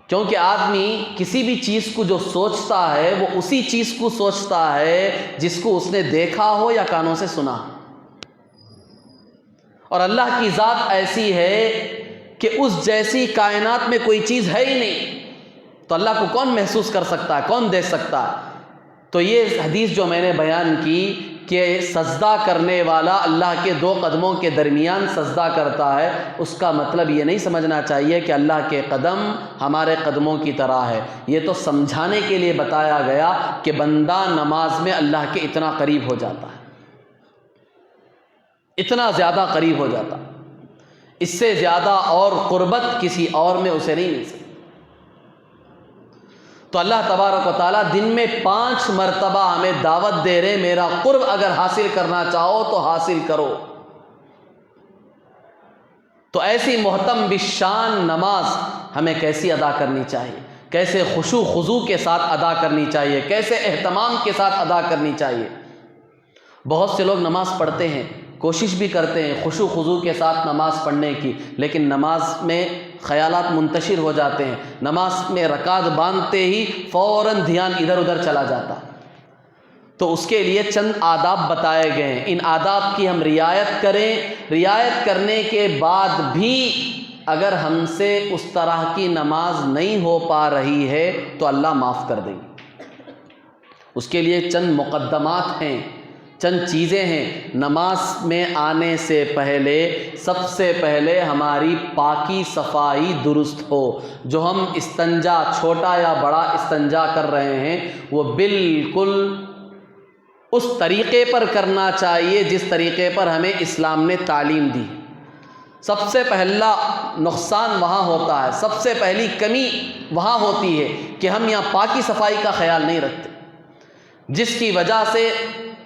کیونکہ آدمی کسی بھی چیز کو جو سوچتا ہے وہ اسی چیز کو سوچتا ہے جس کو اس نے دیکھا ہو یا کانوں سے سنا، اور اللہ کی ذات ایسی ہے کہ اس جیسی کائنات میں کوئی چیز ہے ہی نہیں، تو اللہ کو کون محسوس کر سکتا ہے، کون دیکھ سکتا ہے؟ تو یہ حدیث جو میں نے بیان کی کہ سجدہ کرنے والا اللہ کے 2 قدموں کے درمیان سجدہ کرتا ہے، اس کا مطلب یہ نہیں سمجھنا چاہیے کہ اللہ کے قدم ہمارے قدموں کی طرح ہے، یہ تو سمجھانے کے لیے بتایا گیا کہ بندہ نماز میں اللہ کے اتنا قریب ہو جاتا ہے، اتنا زیادہ قریب ہو جاتا، اس سے زیادہ اور قربت کسی اور میں اسے نہیں مل سکتی۔ تو اللہ تبارک و تعالیٰ دن میں 5 مرتبہ ہمیں دعوت دے رہے، میرا قرب اگر حاصل کرنا چاہو تو حاصل کرو۔ تو ایسی محتم بالشان نماز ہمیں کیسی ادا کرنی چاہیے، کیسے خشوع خضوع کے ساتھ ادا کرنی چاہیے، کیسے اہتمام کے ساتھ ادا کرنی چاہیے۔ بہت سے لوگ نماز پڑھتے ہیں، کوشش بھی کرتے ہیں خشوع خضوع کے ساتھ نماز پڑھنے کی، لیکن نماز میں خیالات منتشر ہو جاتے ہیں، نماز میں رکعت باندھتے ہی فوراً دھیان ادھر ادھر چلا جاتا۔ تو اس کے لیے چند آداب بتائے گئے ہیں، ان آداب کی ہم رعایت کریں، رعایت کرنے کے بعد بھی اگر ہم سے اس طرح کی نماز نہیں ہو پا رہی ہے تو اللہ معاف کر دیں گے۔ اس کے لیے چند مقدمات ہیں، چند چیزیں ہیں۔ نماز میں آنے سے پہلے سب سے پہلے ہماری پاکی صفائی درست ہو۔ جو ہم استنجا، چھوٹا یا بڑا استنجا کر رہے ہیں، وہ بالکل اس طریقے پر کرنا چاہیے جس طریقے پر ہمیں اسلام نے تعلیم دی۔ سب سے پہلا نقصان وہاں ہوتا ہے، سب سے پہلی کمی وہاں ہوتی ہے کہ ہم یہاں پاکی صفائی کا خیال نہیں رکھتے، جس کی وجہ سے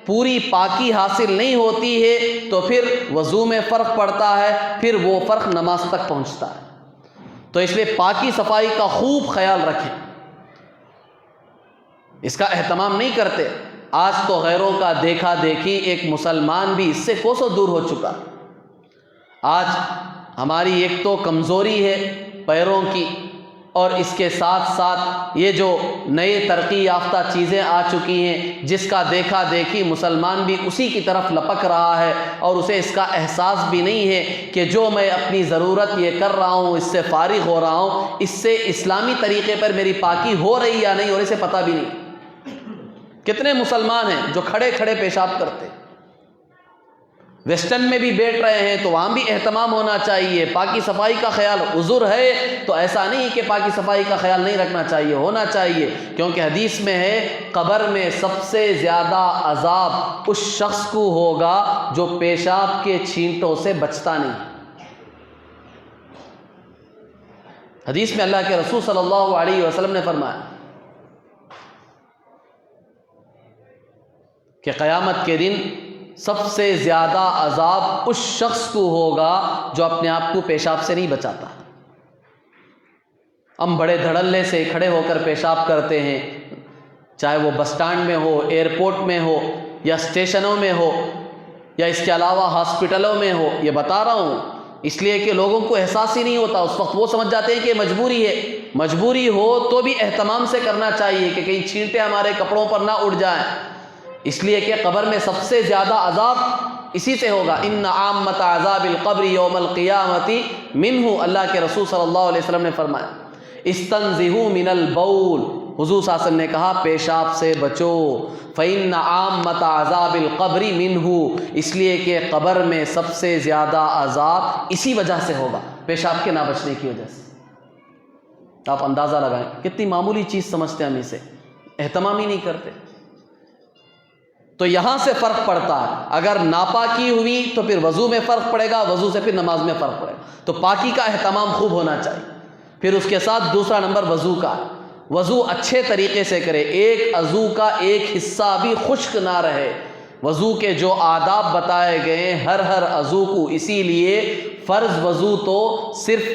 پوری پاکی حاصل نہیں ہوتی ہے تو پھر وضو میں فرق پڑتا ہے، پھر وہ فرق نماز تک پہنچتا ہے۔ تو اس لیے پاکی صفائی کا خوب خیال رکھیں، اس کا اہتمام نہیں کرتے۔ آج تو غیروں کا دیکھا دیکھی ایک مسلمان بھی اس سے کوسوں دور ہو چکا۔ آج ہماری ایک تو کمزوری ہے پیروں کی، اور اس کے ساتھ ساتھ یہ جو نئے ترقی یافتہ چیزیں آ چکی ہیں، جس کا دیکھا دیکھی مسلمان بھی اسی کی طرف لپک رہا ہے، اور اسے اس کا احساس بھی نہیں ہے کہ جو میں اپنی ضرورت یہ کر رہا ہوں، اس سے فارغ ہو رہا ہوں، اس سے اسلامی طریقے پر میری پاکی ہو رہی یا نہیں، اور اسے پتہ بھی نہیں۔ کتنے مسلمان ہیں جو کھڑے کھڑے پیشاب کرتے، ویسٹرن میں بھی بیٹھ رہے ہیں، تو وہاں بھی اہتمام ہونا چاہیے، پاکی صفائی کا خیال۔ عذر ہے تو ایسا نہیں کہ پاکی صفائی کا خیال نہیں رکھنا چاہیے، ہونا چاہیے، کیونکہ حدیث میں ہے قبر میں سب سے زیادہ عذاب اس شخص کو ہوگا جو پیشاب کے چھینٹوں سے بچتا نہیں۔ حدیث میں اللہ کے رسول صلی اللہ علیہ وسلم نے فرمایا کہ قیامت کے دن سب سے زیادہ عذاب اس شخص کو ہوگا جو اپنے آپ کو پیشاب سے نہیں بچاتا۔ ہم بڑے دھڑلے سے کھڑے ہو کر پیشاب کرتے ہیں، چاہے وہ بس سٹینڈ میں ہو، ایئرپورٹ میں ہو، یا اسٹیشنوں میں ہو، یا اس کے علاوہ ہاسپٹلوں میں ہو۔ یہ بتا رہا ہوں اس لیے کہ لوگوں کو احساس ہی نہیں ہوتا، اس وقت وہ سمجھ جاتے ہیں کہ مجبوری ہے۔ مجبوری ہو تو بھی اہتمام سے کرنا چاہیے کہ کہیں چھینٹے ہمارے کپڑوں پر نہ اڑ جائیں، اس لیے کہ قبر میں سب سے زیادہ عذاب اسی سے ہوگا۔ ان عامۃ عذاب القبر یوم القیامۃ منہ، اللہ کے رسول صلی اللہ علیہ وسلم نے فرمایا استنزہوا من البول، حضور صلی اللہ علیہ وسلم نے کہا پیشاب سے بچو، فإن عامۃ عذاب القبر منہ، اس لیے کہ قبر میں سب سے زیادہ عذاب اسی وجہ سے ہوگا، پیشاب کے نہ بچنے کی وجہ سے۔ آپ اندازہ لگائیں کتنی معمولی چیز سمجھتے ہیں ہم، اسے اہتمام ہی نہیں کرتے۔ تو یہاں سے فرق پڑتا ہے، اگر ناپاکی ہوئی تو پھر وضو میں فرق پڑے گا، وضو سے پھر نماز میں فرق پڑے گا۔ تو پاکی کا اہتمام خوب ہونا چاہیے۔ پھر اس کے ساتھ دوسرا نمبر وضو کا، وضو اچھے طریقے سے کرے، ایک عضو کا ایک حصہ بھی خشک نہ رہے۔ وضو کے جو آداب بتائے گئے ہر عضو کو، اسی لیے فرض وضو تو صرف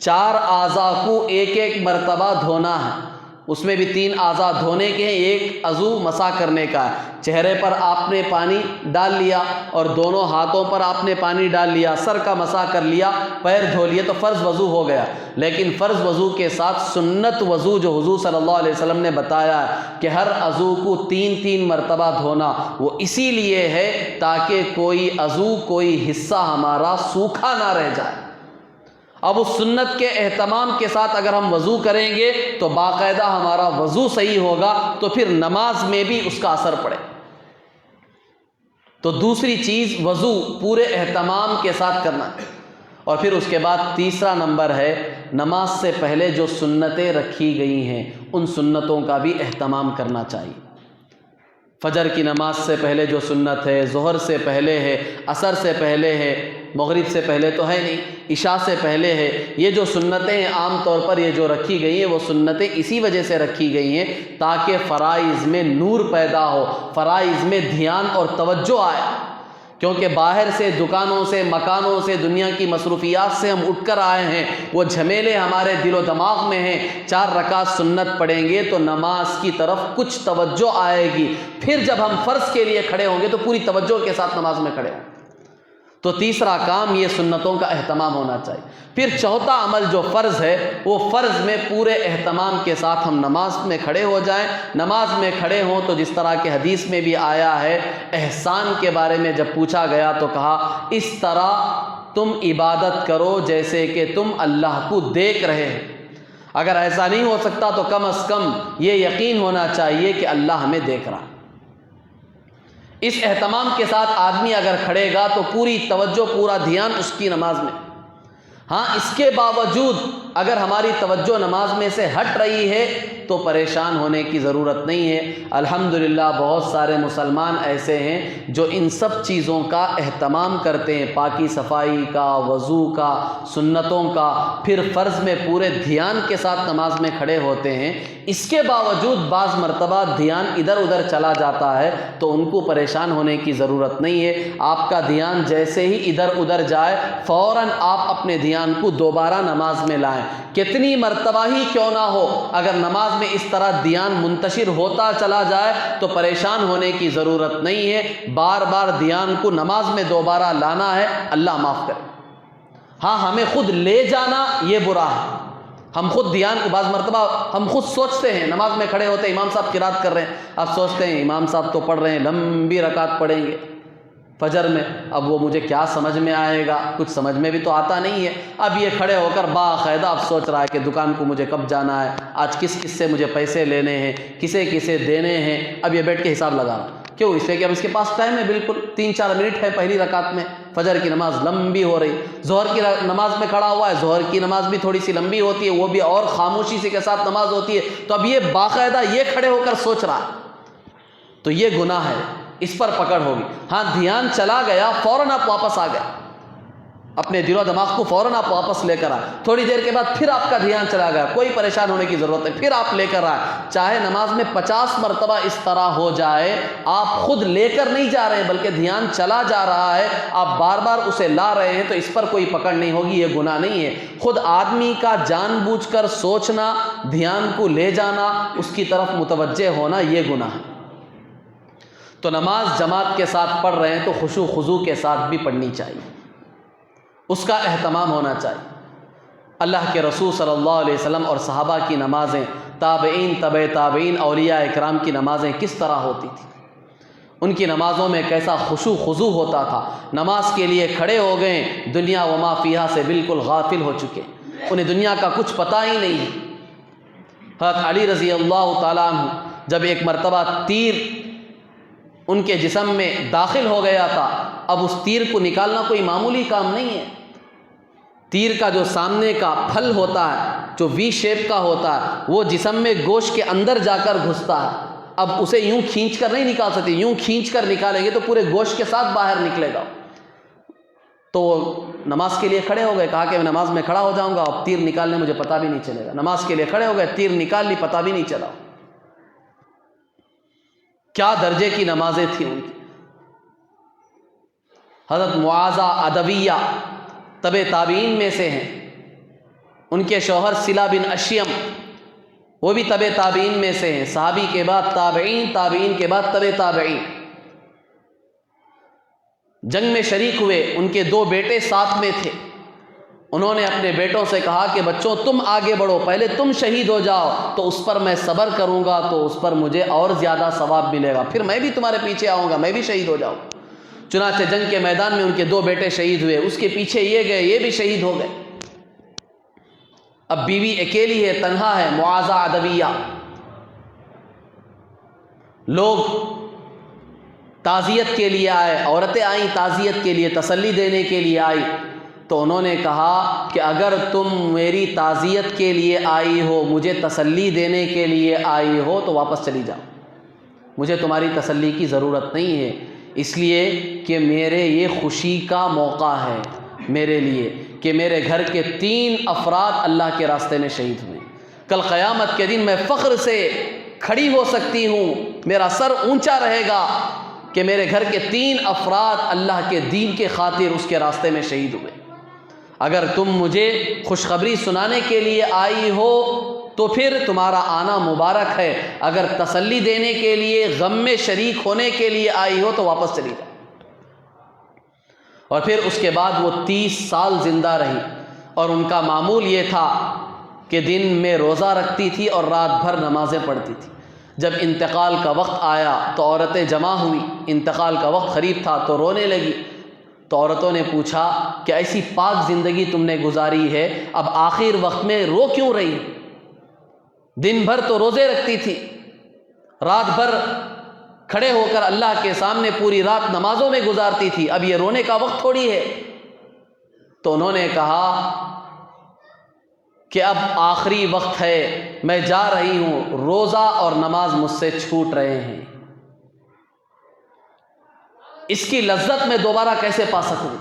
4 اعضاء کو ایک ایک مرتبہ دھونا ہے، اس میں بھی 3 اعضاء دھونے کے ہیں، ایک عضو مسح کرنے کا ہے۔ چہرے پر آپ نے پانی ڈال لیا اور دونوں ہاتھوں پر آپ نے پانی ڈال لیا، سر کا مسح کر لیا، پیر دھو لیے، تو فرض وضو ہو گیا۔ لیکن فرض وضو کے ساتھ سنت وضو جو حضور صلی اللہ علیہ وسلم نے بتایا ہے کہ ہر عضو کو 3 مرتبہ دھونا، وہ اسی لیے ہے تاکہ کوئی عضو، کوئی حصہ ہمارا سوکھا نہ رہ جائے۔ اب اس سنت کے اہتمام کے ساتھ اگر ہم وضو کریں گے تو باقاعدہ ہمارا وضو صحیح ہوگا، تو پھر نماز میں بھی اس کا اثر پڑے۔ تو دوسری چیز وضو پورے اہتمام کے ساتھ کرنا۔ اور پھر اس کے بعد تیسرا نمبر ہے نماز سے پہلے جو سنتیں رکھی گئی ہیں ان سنتوں کا بھی اہتمام کرنا چاہیے۔ فجر کی نماز سے پہلے جو سنت ہے، ظہر سے پہلے ہے، عصر سے پہلے ہے، مغرب سے پہلے تو ہے نہیں، عشاء سے پہلے ہے، یہ جو سنتیں ہیں عام طور پر یہ جو رکھی گئی ہیں وہ سنتیں اسی وجہ سے رکھی گئی ہیں تاکہ فرائض میں نور پیدا ہو، فرائض میں دھیان اور توجہ آئے۔ کیونکہ باہر سے، دکانوں سے، مکانوں سے، دنیا کی مصروفیات سے ہم اٹھ کر آئے ہیں، وہ جھمیلے ہمارے دل و دماغ میں ہیں۔ 4 رکعت سنت پڑھیں گے تو نماز کی طرف کچھ توجہ آئے گی، پھر جب ہم فرض کے لیے کھڑے ہوں گے تو پوری توجہ کے ساتھ نماز میں کھڑے ہوں۔ تو تیسرا کام یہ سنتوں کا اہتمام ہونا چاہیے۔ پھر چوتھا عمل جو فرض ہے وہ فرض میں پورے اہتمام کے ساتھ ہم نماز میں کھڑے ہو جائیں۔ نماز میں کھڑے ہوں تو جس طرح کہ حدیث میں بھی آیا ہے، احسان کے بارے میں جب پوچھا گیا تو کہا اس طرح تم عبادت کرو جیسے کہ تم اللہ کو دیکھ رہے ہو۔ اگر ایسا نہیں ہو سکتا تو کم از کم یہ یقین ہونا چاہیے کہ اللہ ہمیں دیکھ رہا ہے۔ اس اہتمام کے ساتھ آدمی اگر کھڑے گا تو پوری توجہ، پورا دھیان اس کی نماز میں۔ ہاں، اس کے باوجود اگر ہماری توجہ نماز میں سے ہٹ رہی ہے تو پریشان ہونے کی ضرورت نہیں ہے۔ الحمدللہ بہت سارے مسلمان ایسے ہیں جو ان سب چیزوں کا اہتمام کرتے ہیں، پاکی صفائی کا، وضو کا، سنتوں کا، پھر فرض میں پورے دھیان کے ساتھ نماز میں کھڑے ہوتے ہیں۔ اس کے باوجود بعض مرتبہ دھیان ادھر ادھر چلا جاتا ہے تو ان کو پریشان ہونے کی ضرورت نہیں ہے۔ آپ کا دھیان جیسے ہی ادھر ادھر جائے فوراً آپ اپنے دھیان کو دوبارہ نماز میں لائیں۔ کتنی مرتبہ ہی کیوں نہ ہو، اگر نماز میں اس طرح دھیان منتشر ہوتا چلا جائے تو پریشان ہونے کی ضرورت نہیں ہے۔ بار بار دھیان کو نماز میں دوبارہ لانا ہے، اللہ معاف کرے۔ ہاں، ہمیں خود لے جانا یہ برا ہے۔ ہم خود دھیان کو بعض مرتبہ ہم خود سوچتے ہیں، نماز میں کھڑے ہوتے ہیں، امام صاحب قرات کر رہے ہیں، اب سوچتے ہیں امام صاحب تو پڑھ رہے ہیں، لمبی رکعت پڑھیں گے فجر میں، اب وہ مجھے کیا سمجھ میں آئے گا، کچھ سمجھ میں بھی تو آتا نہیں ہے۔ اب یہ کھڑے ہو کر باقاعدہ اب سوچ رہا ہے کہ دکان کو مجھے کب جانا ہے، آج کس کس سے مجھے پیسے لینے ہیں، کسے کسے دینے ہیں، اب یہ بیٹھ کے حساب لگا رہا۔ کیوں؟ اس لیے کہ اب اس کے پاس ٹائم ہے، بالکل 3-4 منٹ ہے پہلی رکعت میں، فجر کی نماز لمبی ہو رہی، ظہر کی نماز میں کھڑا ہوا ہے، ظہر کی نماز بھی تھوڑی سی لمبی ہوتی ہے، وہ بھی اور خاموشی سے کے ساتھ نماز ہوتی ہے، تو اب یہ باقاعدہ یہ کھڑے ہو کر سوچ رہا ہے، تو یہ گناہ ہے، اس پر پکڑ ہوگی۔ ہاں، دھیان چلا گیا، فوراً آپ واپس آ گئے، اپنے دل و دماغ کو فوراً آپ واپس لے کر آئے، تھوڑی دیر کے بعد پھر آپ کا دھیان چلا گیا، کوئی پریشان ہونے کی ضرورت نہیں، پھر آپ لے کر آئے، چاہے نماز میں 50 مرتبہ اس طرح ہو جائے، آپ خود لے کر نہیں جا رہے ہیں بلکہ دھیان چلا جا رہا ہے، آپ بار بار اسے لا رہے ہیں، تو اس پر کوئی پکڑ نہیں ہوگی، یہ گناہ نہیں ہے۔ خود آدمی کا جان بوجھ کر سوچنا، دھیان کو لے جانا، اس کی طرف متوجہ ہونا، یہ گناہ ہے۔ تو نماز جماعت کے ساتھ پڑھ رہے ہیں تو خشوع خضوع کے ساتھ بھی پڑھنی چاہیے، اس کا اہتمام ہونا چاہیے۔ اللہ کے رسول صلی اللہ علیہ وسلم اور صحابہ کی نمازیں، تابعین، تبع تابعین، اولیاء اکرام کی نمازیں کس طرح ہوتی تھیں، ان کی نمازوں میں کیسا خشوع خضوع ہوتا تھا۔ نماز کے لیے کھڑے ہو گئے، دنیا وما فیہا سے بالکل غافل ہو چکے، انہیں دنیا کا کچھ پتہ ہی نہیں۔ حضرت علی رضی اللہ تعالیٰ عنہ جب ایک مرتبہ تیر ان کے جسم میں داخل ہو گیا تھا، اب اس تیر کو نکالنا کوئی معمولی کام نہیں ہے۔ تیر کا جو سامنے کا پھل ہوتا ہے، جو وی شیپ کا ہوتا ہے، وہ جسم میں گوشت کے اندر جا کر گھستا ہے، اب اسے یوں کھینچ کر نہیں نکال سکتے، یوں کھینچ کر نکالیں گے تو پورے گوشت کے ساتھ باہر نکلے گا۔ تو نماز کے لیے کھڑے ہو گئے، کہا کہ میں نماز میں کھڑا ہو جاؤں گا، اب تیر نکالنے مجھے پتہ بھی نہیں چلے گا۔ نماز کے لیے کھڑے ہو گئے، تیر نکال لی، پتہ بھی نہیں چلا۔ کیا درجے کی نمازیں تھیں ان کی۔ حضرت معاذہ ادویہ تبع تابعین میں سے ہیں، ان کے شوہر صلہ بن اشیم وہ بھی تبع تابعین میں سے ہیں، صحابی کے بعد تابعین، تابعین کے بعد تبع تابعین۔ جنگ میں شریک ہوئے، ان کے 2 بیٹے ساتھ میں تھے، انہوں نے اپنے بیٹوں سے کہا کہ بچوں تم آگے بڑھو، پہلے تم شہید ہو جاؤ تو اس پر میں صبر کروں گا، تو اس پر مجھے اور زیادہ ثواب ملے گا، پھر میں بھی تمہارے پیچھے آؤں گا، میں بھی شہید ہو جاؤں۔ چنانچہ جنگ کے میدان میں ان کے 2 بیٹے شہید ہوئے، اس کے پیچھے یہ گئے، یہ بھی شہید ہو گئے۔ اب بیوی اکیلی ہے، تنہا ہے، معاذہ ادویہ۔ لوگ تعزیت کے لیے آئے، عورتیں آئیں تعزیت کے لیے، تسلی دینے کے لیے آئی، تو انہوں نے کہا کہ اگر تم میری تعزیت کے لیے آئی ہو، مجھے تسلی دینے کے لیے آئی ہو تو واپس چلی جاؤ، مجھے تمہاری تسلی کی ضرورت نہیں ہے، اس لیے کہ میرے یہ خوشی کا موقع ہے میرے لیے کہ میرے گھر کے 3 افراد اللہ کے راستے میں شہید ہوئے، کل قیامت کے دن میں فخر سے کھڑی ہو سکتی ہوں، میرا سر اونچا رہے گا کہ میرے گھر کے 3 افراد اللہ کے دین کے خاطر اس کے راستے میں شہید ہوئے۔ اگر تم مجھے خوشخبری سنانے کے لیے آئی ہو تو پھر تمہارا آنا مبارک ہے، اگر تسلی دینے کے لیے، غم میں شریک ہونے کے لیے آئی ہو تو واپس چلی جاؤ۔ اور پھر اس کے بعد وہ 30 سال زندہ رہی، اور ان کا معمول یہ تھا کہ دن میں روزہ رکھتی تھی اور رات بھر نمازیں پڑھتی تھی۔ جب انتقال کا وقت آیا تو عورتیں جمع ہوئی، انتقال کا وقت قریب تھا تو رونے لگی۔ تو عورتوں نے پوچھا کہ ایسی پاک زندگی تم نے گزاری ہے، اب آخر وقت میں رو کیوں رہی؟ دن بھر تو روزے رکھتی تھی، رات بھر کھڑے ہو کر اللہ کے سامنے پوری رات نمازوں میں گزارتی تھی، اب یہ رونے کا وقت تھوڑی ہے۔ تو انہوں نے کہا کہ اب آخری وقت ہے، میں جا رہی ہوں، روزہ اور نماز مجھ سے چھوٹ رہے ہیں، اس کی لذت میں دوبارہ کیسے پا سکوں؟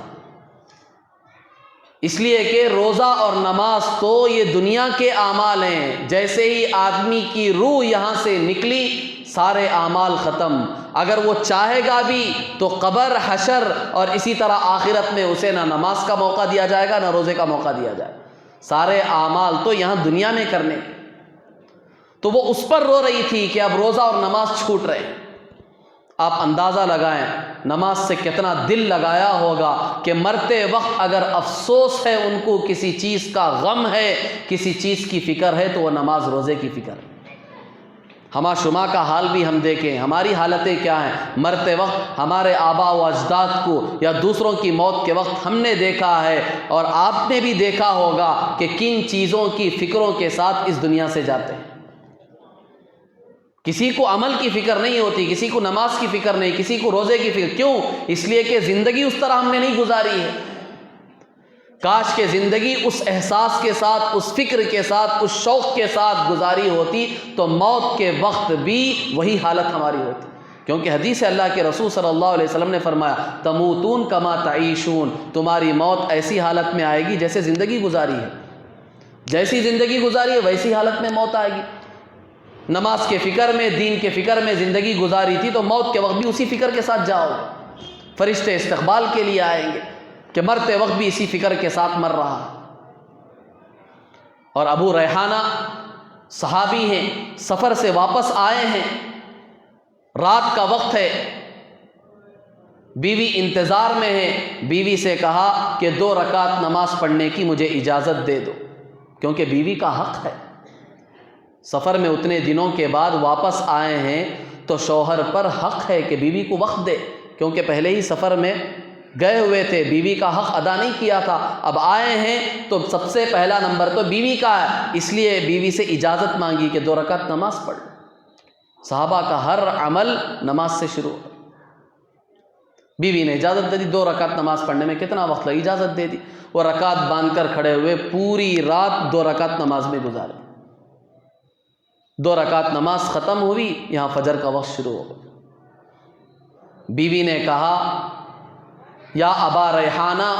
اس لیے کہ روزہ اور نماز تو یہ دنیا کے اعمال ہیں، جیسے ہی آدمی کی روح یہاں سے نکلی سارے اعمال ختم۔ اگر وہ چاہے گا بھی تو قبر، حشر اور اسی طرح آخرت میں اسے نہ نماز کا موقع دیا جائے گا نہ روزے کا موقع دیا جائے گا، سارے اعمال تو یہاں دنیا میں کرنے۔ تو وہ اس پر رو رہی تھی کہ اب روزہ اور نماز چھوٹ رہے ہیں۔ آپ اندازہ لگائیں نماز سے کتنا دل لگایا ہوگا کہ مرتے وقت اگر افسوس ہے، ان کو کسی چیز کا غم ہے، کسی چیز کی فکر ہے تو وہ نماز روزے کی فکر ہے۔ ہما شما کا حال بھی ہم دیکھیں، ہماری حالتیں کیا ہیں۔ مرتے وقت ہمارے آبا و اجداد کو یا دوسروں کی موت کے وقت ہم نے دیکھا ہے، اور آپ نے بھی دیکھا ہوگا کہ کن چیزوں کی فکروں کے ساتھ اس دنیا سے جاتے ہیں۔ کسی کو عمل کی فکر نہیں ہوتی، کسی کو نماز کی فکر نہیں، کسی کو روزے کی فکر۔ کیوں؟ اس لیے کہ زندگی اس طرح ہم نے نہیں گزاری ہے۔ کاش کہ زندگی اس احساس کے ساتھ، اس فکر کے ساتھ، اس شوق کے ساتھ گزاری ہوتی تو موت کے وقت بھی وہی حالت ہماری ہوتی۔ کیونکہ حدیث اللہ کے رسول صلی اللہ علیہ وسلم نے فرمایا تموتون کما تعیشون، تمہاری موت ایسی حالت میں آئے گی جیسے زندگی گزاری ہے، جیسی زندگی گزاری ہے ویسی حالت میں موت آئے گی۔ نماز کے فکر میں، دین کے فکر میں زندگی گزاری تھی تو موت کے وقت بھی اسی فکر کے ساتھ جاؤ گے۔ فرشتے استقبال کے لیے آئیں گے کہ مرتے وقت بھی اسی فکر کے ساتھ مر رہا۔ اور ابو ریحانہ صحابی ہیں، سفر سے واپس آئے ہیں، رات کا وقت ہے، بیوی انتظار میں ہے، بیوی سے کہا کہ 2 رکعت نماز پڑھنے کی مجھے اجازت دے دو، کیونکہ بیوی کا حق ہے۔ سفر میں اتنے دنوں کے بعد واپس آئے ہیں تو شوہر پر حق ہے کہ بیوی کو وقت دے، کیونکہ پہلے ہی سفر میں گئے ہوئے تھے، بیوی کا حق ادا نہیں کیا تھا، اب آئے ہیں تو سب سے پہلا نمبر تو بیوی کا ہے، اس لیے بیوی سے اجازت مانگی کہ 2 رکعت نماز پڑھ۔ صحابہ کا ہر عمل نماز سے شروع ہو۔ بیوی نے اجازت دے دی، 2 رکعت نماز پڑھنے میں کتنا وقت لگا، اجازت دے دی۔ وہ رکعت باندھ کر کھڑے ہوئے، پوری رات 2 رکعت نماز میں گزارے۔ 2 رکعت نماز ختم ہوئی، یہاں فجر کا وقت شروع ہو گیا۔ بیوی نے کہا یا ابا ریحانہ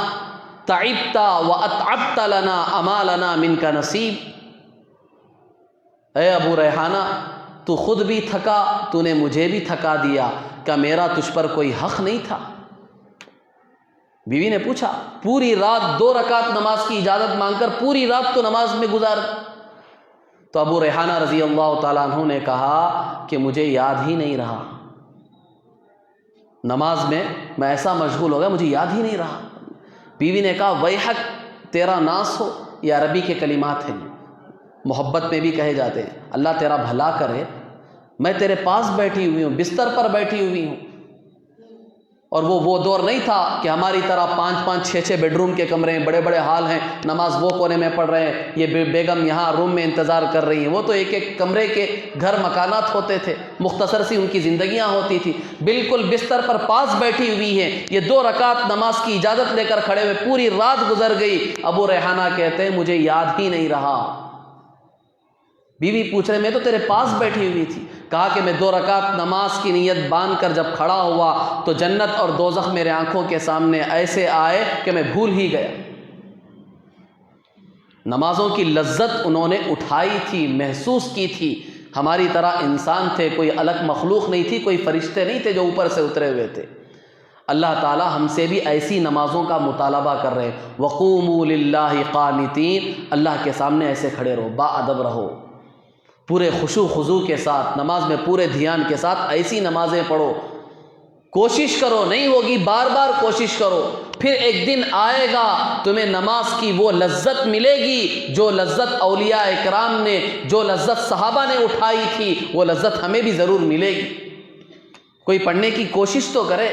تعبت واتعبت لنا اما لنا منک نصیب، اے ابو ریحانہ تو خود بھی تھکا، تو نے مجھے بھی تھکا دیا، کیا میرا تجھ پر کوئی حق نہیں تھا؟ بیوی نے پوچھا، پوری رات 2 رکعت نماز کی اجازت مانگ کر پوری رات تو نماز میں گزار۔ تو ابو ریحانہ رضی اللہ تعالیٰ عنہ نے کہا کہ مجھے یاد ہی نہیں رہا، نماز میں میں ایسا مشغول ہو گیا مجھے یاد ہی نہیں رہا۔ بیوی نے کہا ویحک تیرا ناس ہو، یہ عربی کے کلمات ہیں، محبت میں بھی کہے جاتے ہیں، اللہ تیرا بھلا کرے، میں تیرے پاس بیٹھی ہوئی ہوں، بستر پر بیٹھی ہوئی ہوں۔ اور وہ دور نہیں تھا کہ ہماری طرح 5-5 6-6 بیڈ روم کے کمرے ہیں، بڑے بڑے ہال ہیں، نماز وہ کونے میں پڑھ رہے ہیں، یہ بیگم یہاں روم میں انتظار کر رہی ہیں۔ وہ تو ایک ایک کمرے کے گھر مکانات ہوتے تھے، مختصر سی ان کی زندگیاں ہوتی تھی، بالکل بستر پر پاس بیٹھی ہوئی ہیں، یہ 2 رکعت نماز کی اجازت لے کر کھڑے ہوئے، پوری رات گزر گئی۔ ابو ریحانہ کہتے ہیں مجھے یاد ہی نہیں رہا۔ بیوی پوچھ رہے میں تو تیرے پاس بیٹھی ہوئی تھی۔ کہا کہ میں 2 رکعت نماز کی نیت باندھ کر جب کھڑا ہوا تو جنت اور دوزخ میرے آنکھوں کے سامنے ایسے آئے کہ میں بھول ہی گیا۔ نمازوں کی لذت انہوں نے اٹھائی تھی، محسوس کی تھی، ہماری طرح انسان تھے، کوئی الگ مخلوق نہیں تھی، کوئی فرشتے نہیں تھے جو اوپر سے اترے ہوئے تھے۔ اللہ تعالی ہم سے بھی ایسی نمازوں کا مطالبہ کر رہے ہیں، وقوموا للہ قانتین، اللہ کے سامنے ایسے کھڑے رہو، با ادب رہو، پورے خشوع خضوع کے ساتھ، نماز میں پورے دھیان کے ساتھ ایسی نمازیں پڑھو کوشش کرو، نہیں ہوگی بار بار کوشش کرو، پھر ایک دن آئے گا تمہیں نماز کی وہ لذت ملے گی جو لذت اولیاء اکرام نے، جو لذت صحابہ نے اٹھائی تھی، وہ لذت ہمیں بھی ضرور ملے گی۔ کوئی پڑھنے کی کوشش تو کرے۔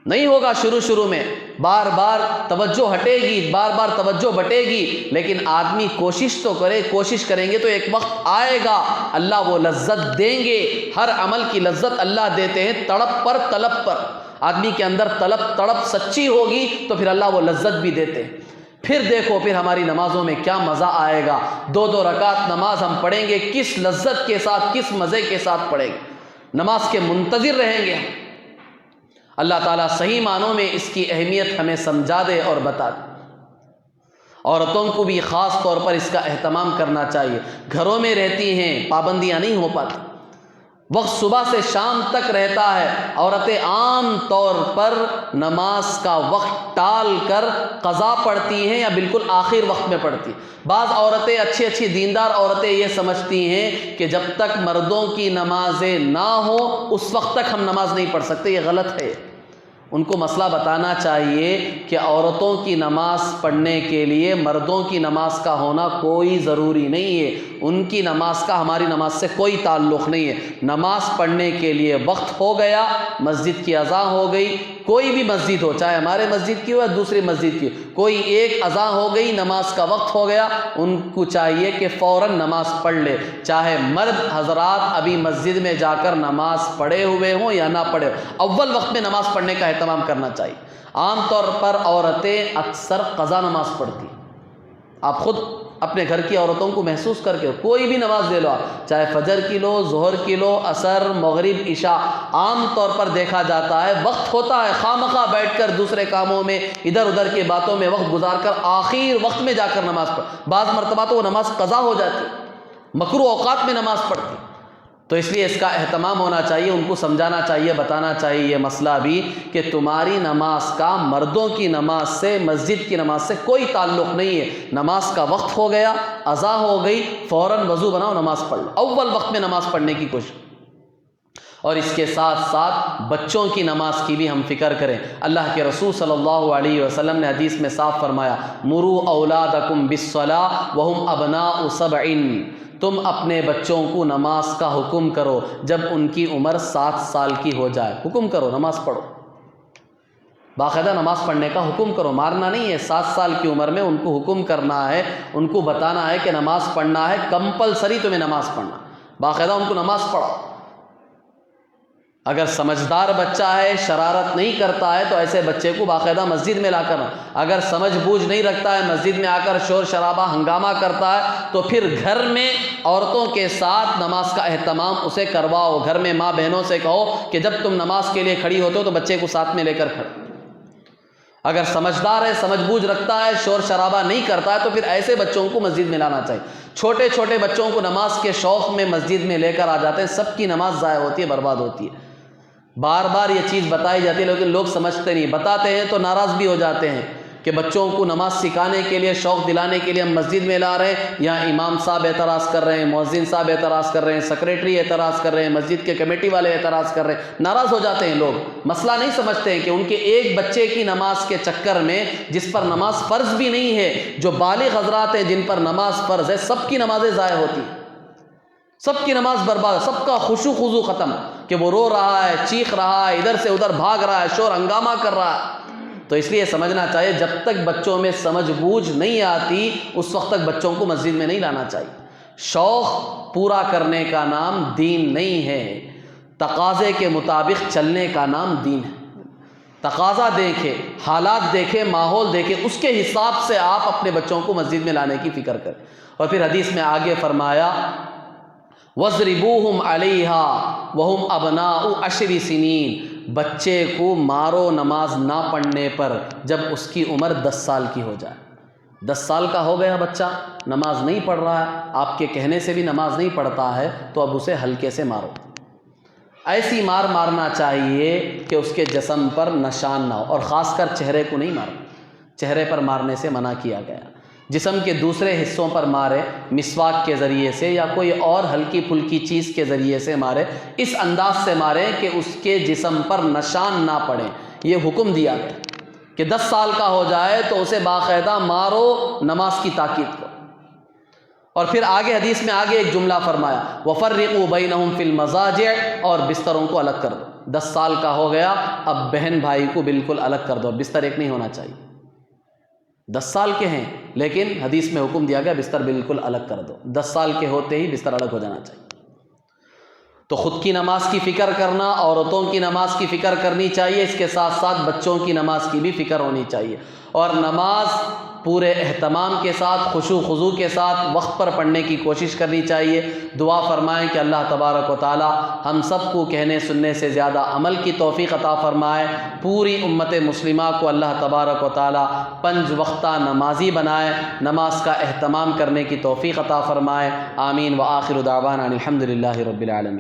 نہیں ہوگا شروع میں، بار بار توجہ ہٹے گی، بار بار توجہ بٹے گی، لیکن آدمی کوشش تو کرے۔ کوشش کریں گے تو ایک وقت آئے گا اللہ وہ لذت دیں گے۔ ہر عمل کی لذت اللہ دیتے ہیں تڑپ پر، طلب پر۔ آدمی کے اندر تڑپ سچی ہوگی تو پھر اللہ وہ لذت بھی دیتے ہیں۔ پھر دیکھو پھر ہماری نمازوں میں کیا مزہ آئے گا۔ 2 رکعت نماز ہم پڑھیں گے کس لذت کے ساتھ، کس مزے کے ساتھ پڑھیں گے، نماز کے منتظر رہیں گے۔ اللہ تعالیٰ صحیح معنوں میں اس کی اہمیت ہمیں سمجھا دے اور بتا دے۔ عورتوں کو بھی خاص طور پر اس کا اہتمام کرنا چاہیے۔ گھروں میں رہتی ہیں، پابندیاں نہیں ہو پاتی، وقت صبح سے شام تک رہتا ہے۔ عورتیں عام طور پر نماز کا وقت ٹال کر قضا پڑھتی ہیں یا بالکل آخر وقت میں پڑھتی ہیں۔ بعض عورتیں اچھی دیندار عورتیں یہ سمجھتی ہیں کہ جب تک مردوں کی نمازیں نہ ہوں اس وقت تک ہم نماز نہیں پڑھ سکتے۔ یہ غلط ہے۔ ان کو مسئلہ بتانا چاہیے کہ عورتوں کی نماز پڑھنے کے لیے مردوں کی نماز کا ہونا کوئی ضروری نہیں ہے۔ ان کی نماز کا ہماری نماز سے کوئی تعلق نہیں ہے۔ نماز پڑھنے کے لیے وقت ہو گیا، مسجد کی اذان ہو گئی، کوئی بھی مسجد ہو، چاہے ہمارے مسجد کی ہو یا دوسری مسجد کی، کوئی ایک اذان ہو گئی، نماز کا وقت ہو گیا، ان کو چاہیے کہ فوراً نماز پڑھ لے۔ چاہے مرد حضرات ابھی مسجد میں جا کر نماز پڑھے ہوئے ہوں یا نہ پڑھے، اول وقت میں نماز پڑھنے کا اہتمام کرنا چاہیے۔ عام طور پر عورتیں اکثر قضا نماز پڑھتی۔ آپ خود اپنے گھر کی عورتوں کو محسوس کر کے کوئی بھی نماز لے لو، چاہے فجر کی لو، ظہر کی لو، عصر، مغرب، عشاء، عام طور پر دیکھا جاتا ہے وقت ہوتا ہے، خواہ بیٹھ کر دوسرے کاموں میں ادھر ادھر کی باتوں میں وقت گزار کر آخر وقت میں جا کر نماز پڑھ، بعض مرتبہ تو وہ نماز قضا ہو جاتی، مکروہ اوقات میں نماز پڑھتی۔ تو اس لیے اس کا اہتمام ہونا چاہیے، ان کو سمجھانا چاہیے، بتانا چاہیے یہ مسئلہ بھی کہ تمہاری نماز کا مردوں کی نماز سے، مسجد کی نماز سے کوئی تعلق نہیں ہے۔ نماز کا وقت ہو گیا، اذان ہو گئی، فوراً وضو بناؤ، نماز پڑھ لو، اول وقت میں نماز پڑھنے کی کوشش۔ اور اس کے ساتھ ساتھ بچوں کی نماز کی بھی ہم فکر کریں۔ اللہ کے رسول صلی اللہ علیہ وسلم نے حدیث میں صاف فرمایا، مروا اولادکم بالصلاۃ وہم ابناء 7۔ تم اپنے بچوں کو نماز کا حکم کرو جب ان کی عمر 7 سال کی ہو جائے۔ حکم کرو، نماز پڑھو، باقاعدہ نماز پڑھنے کا حکم کرو، مارنا نہیں ہے۔ 7 سال کی عمر میں ان کو حکم کرنا ہے، ان کو بتانا ہے کہ نماز پڑھنا ہے، کمپلسری تمہیں نماز پڑھنا، باقاعدہ ان کو نماز پڑھاؤ۔ اگر سمجھدار بچہ ہے، شرارت نہیں کرتا ہے، تو ایسے بچے کو باقاعدہ مسجد میں لا کر، اگر سمجھ بوجھ نہیں رکھتا ہے، مسجد میں آ کر شور شرابہ ہنگامہ کرتا ہے، تو پھر گھر میں عورتوں کے ساتھ نماز کا اہتمام اسے کرواؤ۔ گھر میں ماں بہنوں سے کہو کہ جب تم نماز کے لیے کھڑی ہوتے ہو تو بچے کو ساتھ میں لے کر کھڑے۔ اگر سمجھدار ہے، سمجھ بوجھ رکھتا ہے، شور شرابہ نہیں کرتا ہے، تو پھر ایسے بچوں کو مسجد میں لانا چاہیے۔ چھوٹے چھوٹے بچوں کو نماز کے شوق میں مسجد میں لے کر آ جاتے ہیں، سب کی نماز ضائع ہوتی ہے، برباد ہوتی ہے۔ بار بار یہ چیز بتائی جاتی ہے لیکن لوگ سمجھتے نہیں، بتاتے ہیں تو ناراض بھی ہو جاتے ہیں کہ بچوں کو نماز سکھانے کے لیے، شوق دلانے کے لیے ہم مسجد میں لا رہے ہیں، یہاں امام صاحب اعتراض کر رہے ہیں، مؤذن صاحب اعتراض کر رہے ہیں، سیکریٹری اعتراض کر رہے ہیں، مسجد کے کمیٹی والے اعتراض کر رہے ہیں، ناراض ہو جاتے ہیں لوگ۔ مسئلہ نہیں سمجھتے ہیں کہ ان کے ایک بچے کی نماز کے چکر میں، جس پر نماز فرض بھی نہیں ہے، جو بالغ حضرات ہیں جن پر نماز فرض ہے، سب کی نمازیں ضائع ہوتی ہیں، سب کی نماز برباد، سب کا خشوع خضوع ختم، کہ وہ رو رہا ہے، چیخ رہا ہے، ادھر سے ادھر بھاگ رہا ہے، شور ہنگامہ کر رہا ہے۔ تو اس لیے سمجھنا چاہیے جب تک بچوں میں سمجھ بوجھ نہیں آتی اس وقت تک بچوں کو مسجد میں نہیں لانا چاہیے۔ شوق پورا کرنے کا نام دین نہیں ہے، تقاضے کے مطابق چلنے کا نام دین ہے۔ تقاضا دیکھے، حالات دیکھے، ماحول دیکھے، اس کے حساب سے آپ اپنے بچوں کو مسجد میں لانے کی فکر کریں۔ اور پھر حدیث میں آگے فرمایا، وَاضْرِبُوهُمْ عَلَيْهَا وَهُمْ أَبْنَاءُ 10 سنین، بچے کو مارو نماز نہ پڑھنے پر جب اس کی عمر 10 سال کی ہو جائے۔ 10 سال کا ہو گیا بچہ، نماز نہیں پڑھ رہا ہے، آپ کے کہنے سے بھی نماز نہیں پڑھتا ہے، تو اب اسے ہلکے سے مارو۔ ایسی مار مارنا چاہیے کہ اس کے جسم پر نشان نہ ہو، اور خاص کر چہرے کو نہیں مارنا، چہرے پر مارنے سے منع کیا گیا۔ جسم کے دوسرے حصوں پر مارے، مسواک کے ذریعے سے یا کوئی اور ہلکی پھلکی چیز کے ذریعے سے مارے، اس انداز سے مارے کہ اس کے جسم پر نشان نہ پڑے۔ یہ حکم دیا گیا کہ 10 سال کا ہو جائے تو اسے باقاعدہ مارو، نماز کی تاکید کرو۔ اور پھر آگے حدیث میں آگے ایک جملہ فرمایا، وَفَرِّقُوا بَيْنَهُمْ فِي الْمَضَاجِعِ، اور بستروں کو الگ کر دو۔ 10 سال کا ہو گیا، اب بہن بھائی کو بالکل الگ کر دو، بستر ایک نہیں ہونا چاہیے۔ 10 سال کے ہیں لیکن حدیث میں حکم دیا گیا بستر بالکل الگ کر دو، 10 سال کے ہوتے ہی بستر الگ ہو جانا چاہیے۔ تو خود کی نماز کی فکر کرنا، عورتوں کی نماز کی فکر کرنی چاہیے، اس کے ساتھ ساتھ بچوں کی نماز کی بھی فکر ہونی چاہیے، اور نماز پورے اہتمام کے ساتھ، خشوع خضوع کے ساتھ وقت پر پڑھنے کی کوشش کرنی چاہیے۔ دعا فرمائیں کہ اللہ تبارک و تعالی ہم سب کو کہنے سننے سے زیادہ عمل کی توفیق عطا فرمائے، پوری امت مسلمہ کو اللہ تبارک و تعالی 5 وقتہ نمازی بنائے، نماز کا اہتمام کرنے کی توفیق عطا فرمائے۔ آمین۔ وآخر دعوانا الحمد للہ رب العالمین۔